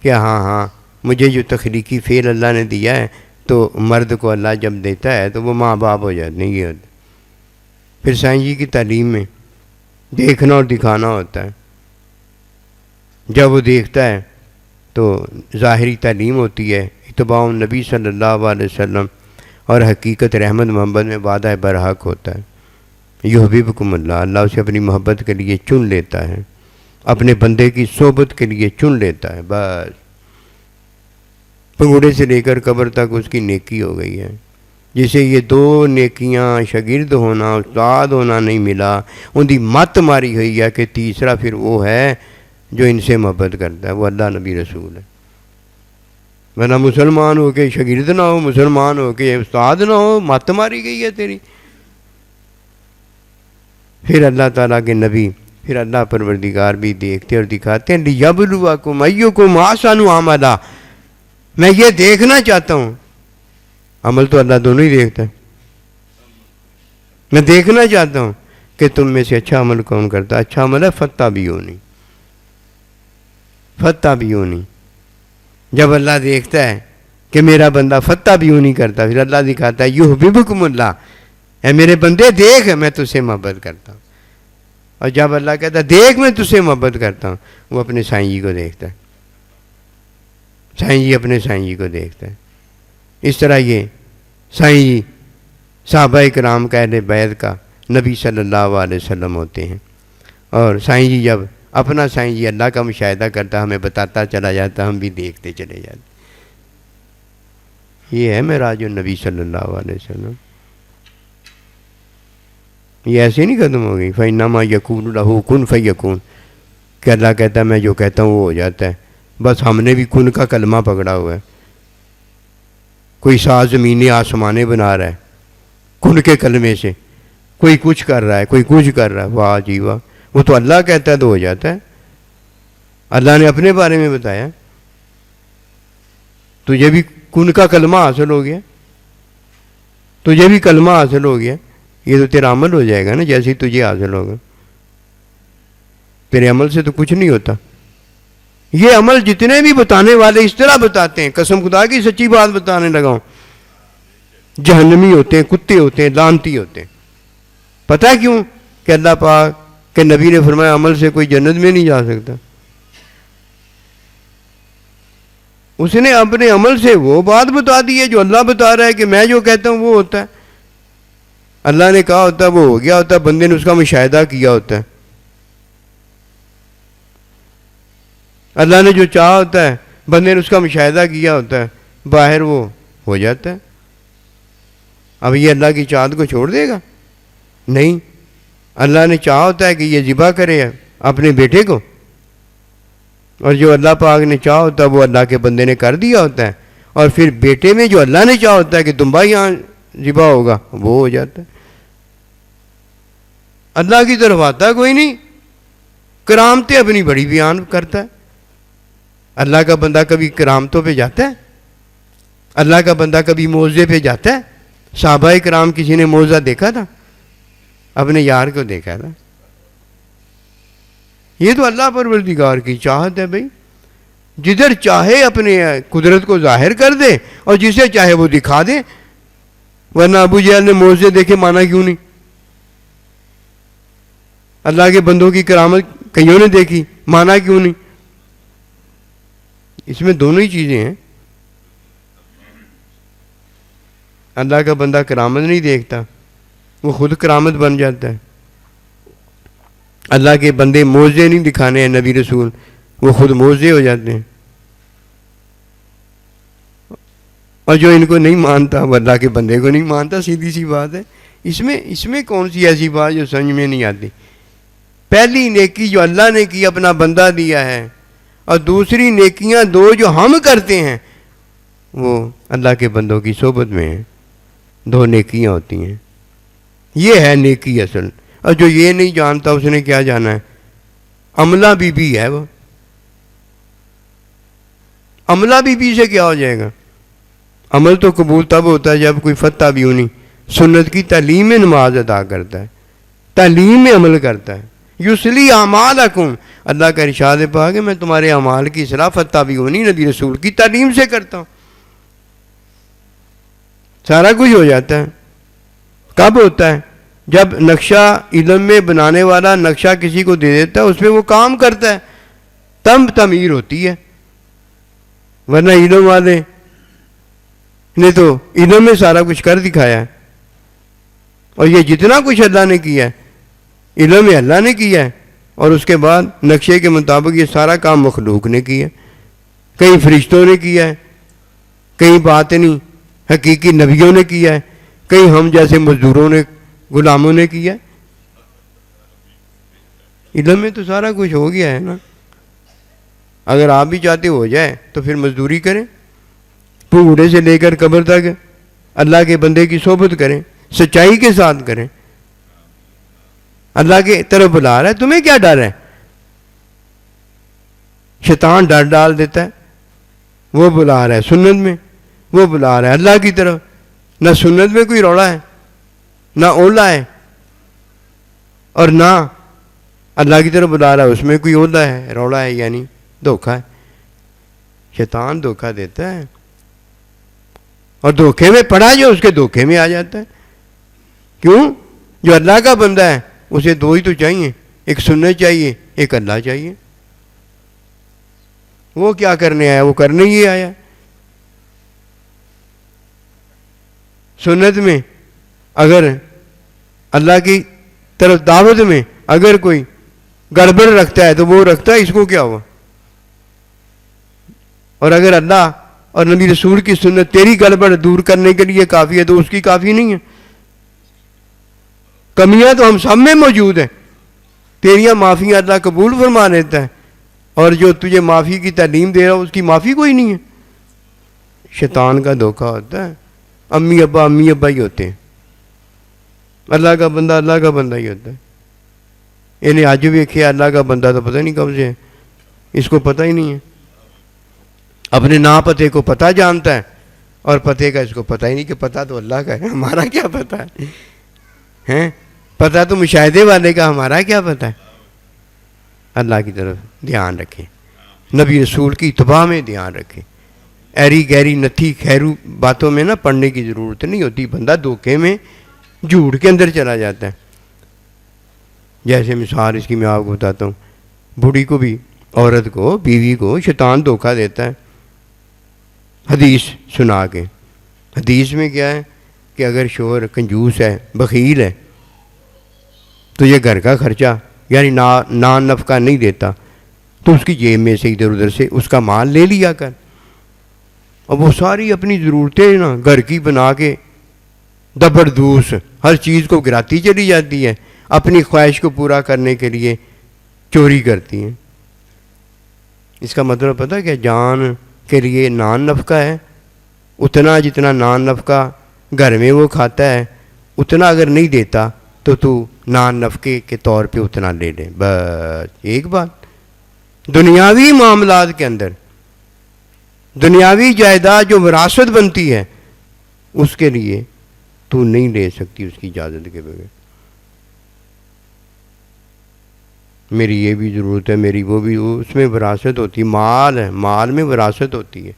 Speaker 1: کہ ہاں مجھے جو تخلیقی فعل اللہ نے دیا ہے، تو مرد کو اللہ جب دیتا ہے تو وہ ماں باپ ہو جاتے ہیں۔ یہ ہوتا ہے۔ پھر سائیں جی کی تعلیم میں دیکھنا اور دکھانا ہوتا ہے۔ جب وہ دیکھتا ہے تو ظاہری تعلیم ہوتی ہے، اتباع النبی صلی اللہ علیہ وسلم، اور حقیقت رحمت محمد میں وعدہ برحق ہوتا ہے۔ یحببکم اللہ، اللہ اسے اپنی محبت کے لیے چن لیتا ہے، اپنے بندے کی صحبت کے لیے چن لیتا ہے۔ بس پنگوڑے سے لے کر قبر تک اس کی نیکی ہو گئی ہے۔ جسے یہ دو نیکیاں شاگرد ہونا، استاد ہونا نہیں ملا، ان کی مت ماری ہوئی ہے کہ تیسرا پھر وہ ہے جو ان سے محبت کرتا ہے، وہ اللہ نبی رسول ہے۔ ورنہ مسلمان ہو کے شاگرد نہ ہو، مسلمان ہو کے استاد نہ ہو، مت ماری گئی ہے تیری۔ پھر اللہ تعالیٰ کے نبی، پھر اللہ پروردگار بھی دیکھتے اور دکھاتے ہیں۔ لِيَبْلُوَكُمْ أَيُّكُمْ أَحْسَنُ عَمَلًا، میں یہ دیکھنا چاہتا ہوں۔ عمل تو اللہ دونوں ہی دیکھتا ہے۔ میں دیکھنا چاہتا ہوں کہ تم میں سے اچھا عمل کون کرتا ہے۔ اچھا عمل ہے فتح بیونی، فتح بیونی۔ جب اللہ دیکھتا ہے کہ میرا بندہ فتح بیونی کرتا ہے، پھر اللہ دکھاتا ہے یحببکم اللہ، اے میرے بندے دیکھ میں تجھ سے محبت کرتا ہوں۔ اور جب اللہ کہتا ہے دیکھ میں تجھ سے محبت کرتا ہوں، وہ اپنے سائیں جی کو دیکھتا ہے، سائیں جی اپنے سائیں جی کو دیکھتا ہے۔ اس طرح یہ سائیں جی صحابہ اکرام کا، اہل بیت کا، نبی صلی اللہ علیہ وسلم ہوتے ہیں۔ اور سائیں جی جب اپنا سائیں جی اللہ کا مشاہدہ کرتا، ہمیں بتاتا چلا جاتا، ہم بھی دیکھتے چلے جاتے۔ یہ ہے معراج النبی صلی اللہ علیہ وسلم۔ یہ ایسے نہیں ختم ہو گئی۔ فَإِنَّمَا يَقُولُ لَهُ كُن فَيَكُونُ، کہ اللہ کہتا ہے میں جو کہتا ہوں وہ ہو جاتا ہے۔ بس ہم نے بھی کن کا کلمہ پکڑا ہوا ہے۔ کوئی ساتھ زمینیں آسمانے بنا رہا ہے کن کے کلمے سے، کوئی کچھ کر رہا ہے، کوئی کچھ کر رہا ہے۔ واہ جی واہ، وہ تو اللہ کہتا ہے تو ہو جاتا ہے۔ اللہ نے اپنے بارے میں بتایا، تجھے بھی کن کا کلمہ حاصل ہو گیا، تجھے بھی کلمہ حاصل ہو گیا۔ یہ تو تیرا عمل ہو جائے گا نا، جیسے ہی تجھے حاصل ہوگا۔ تیرے عمل سے تو کچھ نہیں ہوتا، یہ عمل جتنے بھی بتانے والے اس طرح بتاتے ہیں، قسم خدا کی سچی بات بتانے لگا ہوں، جہنمی ہوتے ہیں، کتے ہوتے ہیں، لعنتی ہوتے ہیں۔ پتہ کیوں؟ کہ اللہ پاک کے نبی نے فرمایا عمل سے کوئی جنت میں نہیں جا سکتا۔ اس نے اپنے عمل سے وہ بات بتا دی ہے جو اللہ بتا رہا ہے کہ میں جو کہتا ہوں وہ ہوتا ہے۔ اللہ نے کہا ہوتا ہے وہ ہو گیا ہوتا ہے، بندے نے اس کا مشاہدہ کیا ہوتا ہے۔ اللہ نے جو چاہا ہوتا ہے بندے نے اس کا مشاہدہ کیا ہوتا ہے، باہر وہ ہو جاتا ہے۔ اب یہ اللہ کی چاہت کو چھوڑ دے گا؟ نہیں، اللہ نے چاہا ہوتا ہے کہ یہ ذبح کرے اپنے بیٹے کو، اور جو اللہ پاک نے چاہا ہوتا ہے وہ اللہ کے بندے نے کر دیا ہوتا ہے، اور پھر بیٹے میں جو اللہ نے چاہا ہوتا ہے کہ دمبا یہاں ذبح ہوگا وہ ہو جاتا ہے۔ اللہ کی طرف آتا کوئی نہیں، کرامتیں اپنی بڑی بیان کرتا ہے۔ اللہ کا بندہ کبھی کرامتوں پہ جاتا ہے؟ اللہ کا بندہ کبھی موضع پہ جاتا ہے؟ صحابہ کرام کسی نے موضع دیکھا تھا؟ اپنے یار کو دیکھا تھا۔ یہ تو اللہ پروردگار کی چاہت ہے بھائی، جدھر چاہے اپنے قدرت کو ظاہر کر دے اور جسے چاہے وہ دکھا دے۔ ورنہ ابو جہل نے موضع دیکھے مانا کیوں نہیں؟ اللہ کے بندوں کی کرامت کئیوں نے دیکھی، مانا کیوں نہیں؟ اس میں دونوں ہی چیزیں ہیں۔ اللہ کا بندہ کرامت نہیں دیکھتا، وہ خود کرامت بن جاتا ہے۔ اللہ کے بندے موضع نہیں دکھانے ہیں نبی رسول، وہ خود موضع ہو جاتے ہیں۔ اور جو ان کو نہیں مانتا وہ اللہ کے بندے کو نہیں مانتا، سیدھی سی بات ہے۔ اس میں کون سی ایسی بات جو سمجھ میں نہیں آتی؟ پہلی نیکی جو اللہ نے کی اپنا بندہ دیا ہے، اور دوسری نیکیاں دو جو ہم کرتے ہیں وہ اللہ کے بندوں کی صحبت میں ہیں۔ دو نیکیاں ہوتی ہیں، یہ ہے نیکی اصل۔ اور جو یہ نہیں جانتا اس نے کیا جانا ہے؟ عملہ بی بی ہے وہ۔ عملہ بی بی سے کیا ہو جائے گا؟ عمل تو قبول تب ہوتا ہے جب کوئی فتح بھی ہونی سنت کی تعلیم میں نماز ادا کرتا ہے، تعلیم میں عمل کرتا ہے۔ یصلی اعمالکم، اللہ کا ارشاد پاک ہے میں تمہارے اعمال کی اصلاح فتح بھی ہونی نبی رسول کی تعلیم سے کرتا ہوں۔ سارا کچھ ہو جاتا ہے۔ کب ہوتا ہے؟ جب نقشہ علم میں بنانے والا نقشہ کسی کو دے دیتا ہے، اس پہ وہ کام کرتا ہے، تب تعمیر ہوتی ہے۔ ورنہ علم والے نے تو علم میں سارا کچھ کر دکھایا ہے۔ اور یہ جتنا کچھ اللہ نے کیا ہے علم میں اللہ نے کیا ہے، اور اس کے بعد نقشے کے مطابق یہ سارا کام مخلوق نے کیا ہے۔ کئی فرشتوں نے کیا ہے، کئی باطنی حقیقی نبیوں نے کیا ہے، کئی ہم جیسے مزدوروں نے غلاموں نے کیا ہے۔ علم میں تو سارا کچھ ہو گیا ہے نا۔ اگر آپ بھی چاہتے ہو جائے تو پھر مزدوری کریں، پھوڑے سے لے کر قبر تک اللہ کے بندے کی صحبت کریں، سچائی کے ساتھ کریں۔ اللہ کے طرف بلا رہا ہے، تمہیں کیا ڈر ہے؟ شیطان ڈر ڈال دیتا ہے، وہ بلا رہا ہے سنت میں، وہ بلا رہا ہے اللہ کی طرف۔ نہ سنت میں کوئی روڑا ہے، نہ اولا ہے، اور نہ اللہ کی طرف بلا رہا ہے اس میں کوئی اولا ہے، روڑا ہے، یعنی دھوکہ ہے۔ شیطان دھوکہ دیتا ہے، اور دھوکے میں پڑا جو اس کے دھوکے میں آ جاتا ہے۔ کیوں؟ جو اللہ کا بندہ ہے اسے دو ہی تو چاہیے، ایک سنت چاہیے، ایک اللہ چاہیے۔ وہ کیا کرنے آیا؟ وہ کرنے ہی آیا۔ سنت میں اگر اللہ کی طرف دعوت میں اگر کوئی گڑبڑ رکھتا ہے تو وہ رکھتا ہے، اس کو کیا ہوا؟ اور اگر اللہ اور نبی رسول کی سنت تیری گڑبڑ دور کرنے کے لیے کافی ہے تو اس کی کافی نہیں ہے۔ کمیاں تو ہم سب میں موجود ہیں، تیریاں معافیاں اللہ قبول فرما لیتا ہے، اور جو تجھے معافی کی تعلیم دے رہا اس کی معافی کوئی نہیں ہے۔ شیطان کا دھوکہ ہوتا ہے۔ امی ابا ہی ہوتے ہیں، اللہ کا بندہ ہی ہوتا ہے۔ انہیں آج بھی کیا اللہ کا بندہ تو پتہ نہیں کب سے ہے، اس کو پتہ ہی نہیں ہے۔ اپنے نا پتے کو پتہ جانتا ہے، اور پتے کا اس کو پتہ ہی نہیں کہ پتہ تو اللہ کا ہے، ہمارا کیا پتہ ہے؟ پتہ تو مشاہدے والے کا، ہمارا کیا پتہ ہے؟ اللہ کی طرف دھیان رکھیں۔ نبی رسول کی اتباع میں دھیان رکھیں. ایری گہری نتھی خیرو باتوں میں نہ پڑھنے کی ضرورت نہیں ہوتی. بندہ دھوکے میں جھوٹ کے اندر چلا جاتا ہے. جیسے مثال اس کی میں آپ کو بتاتا ہوں. بوڑھی کو بھی، عورت کو، بیوی کو شیطان دھوکہ دیتا ہے حدیث سنا کے. حدیث میں کیا ہے کہ اگر شوہر کنجوس ہے، بخیل ہے، تو یہ گھر کا خرچہ یعنی نان نفقہ نہیں دیتا، تو اس کی جیب میں سے ادھر ادھر سے اس کا مال لے لیا کر. اب وہ ساری اپنی ضرورتیں نا گھر کی بنا کے زبردوس ہر چیز کو گراتی چلی جاتی ہے، اپنی خواہش کو پورا کرنے کے لیے چوری کرتی ہیں. اس کا مطلب پتہ ہے کہ جان کے لیے نان نفقہ ہے، اتنا جتنا نان نفقہ گھر میں وہ کھاتا ہے اتنا اگر نہیں دیتا تو نان نفقے کے طور پہ اتنا لے لیں. بس ایک بات. دنیاوی معاملات کے اندر دنیاوی جائیداد جو وراثت بنتی ہے اس کے لیے تو نہیں لے سکتی اس کی اجازت کے بغیر. میری یہ بھی ضرورت ہے، میری وہ بھی، اس میں وراثت ہوتی ہے. مال ہے، مال میں وراثت ہوتی ہے.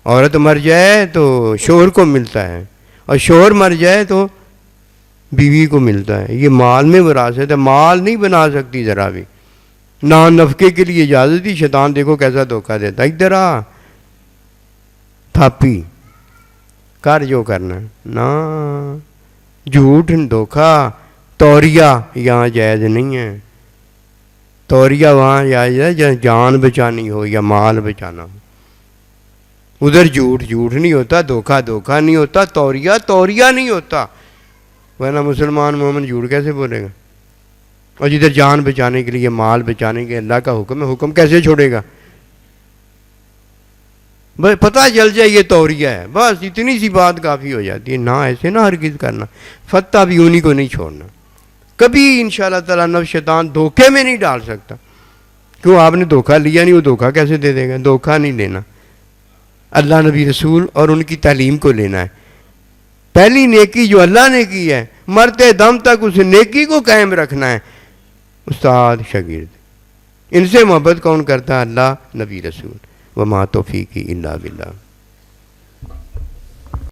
Speaker 1: عورت مر جائے تو شوہر کو ملتا ہے، اور شوہر مر جائے تو بیوی کو ملتا ہے. یہ مال میں وراثت ہے. مال نہیں بنا سکتی ذرا بھی. نان نفقے کے لیے اجازت دی. شیطان دیکھو کیسا دھوکہ دیتا. ادھر آ تھاپی کر جو کرنا. نہ جھوٹ، دھوکہ، توریہ یہاں جائز نہیں ہے. توریہ وہاں جائز ہے جہاں جان بچانی ہو یا مال بچانا ہو. ادھر جھوٹ نہیں ہوتا، دھوکہ نہیں ہوتا، توریہ نہیں ہوتا. ورنہ مسلمان مومن جھوٹ کیسے بولے گا؟ اور جدھر جان بچانے کے لیے، مال بچانے کے اللہ کا حکم ہے، حکم کیسے چھوڑے گا؟ بس پتہ چل جائے یہ توریہ ہے، بس اتنی سی بات کافی ہو جاتی ہے. نہ ایسے نہ ہرگز کرنا. فتح بھی انہی کو نہیں چھوڑنا. کبھی انشاءاللہ تعالیٰ نفس شیطان دھوکے میں نہیں ڈال سکتا. کیوں؟ آپ نے دھوکہ لیا نہیں، وہ دھوکہ کیسے دے دے گا؟ دھوکہ نہیں لینا. اللہ نبی رسول اور ان کی تعلیم کو لینا ہے. پہلی نیکی جو اللہ نے کی ہے، مرتے دم تک اس نیکی کو قائم رکھنا ہے. استاد شاگرد، ان سے محبت کون کرتا ہے؟ اللہ، نبی رسول. وما توفیقی الا باللہ.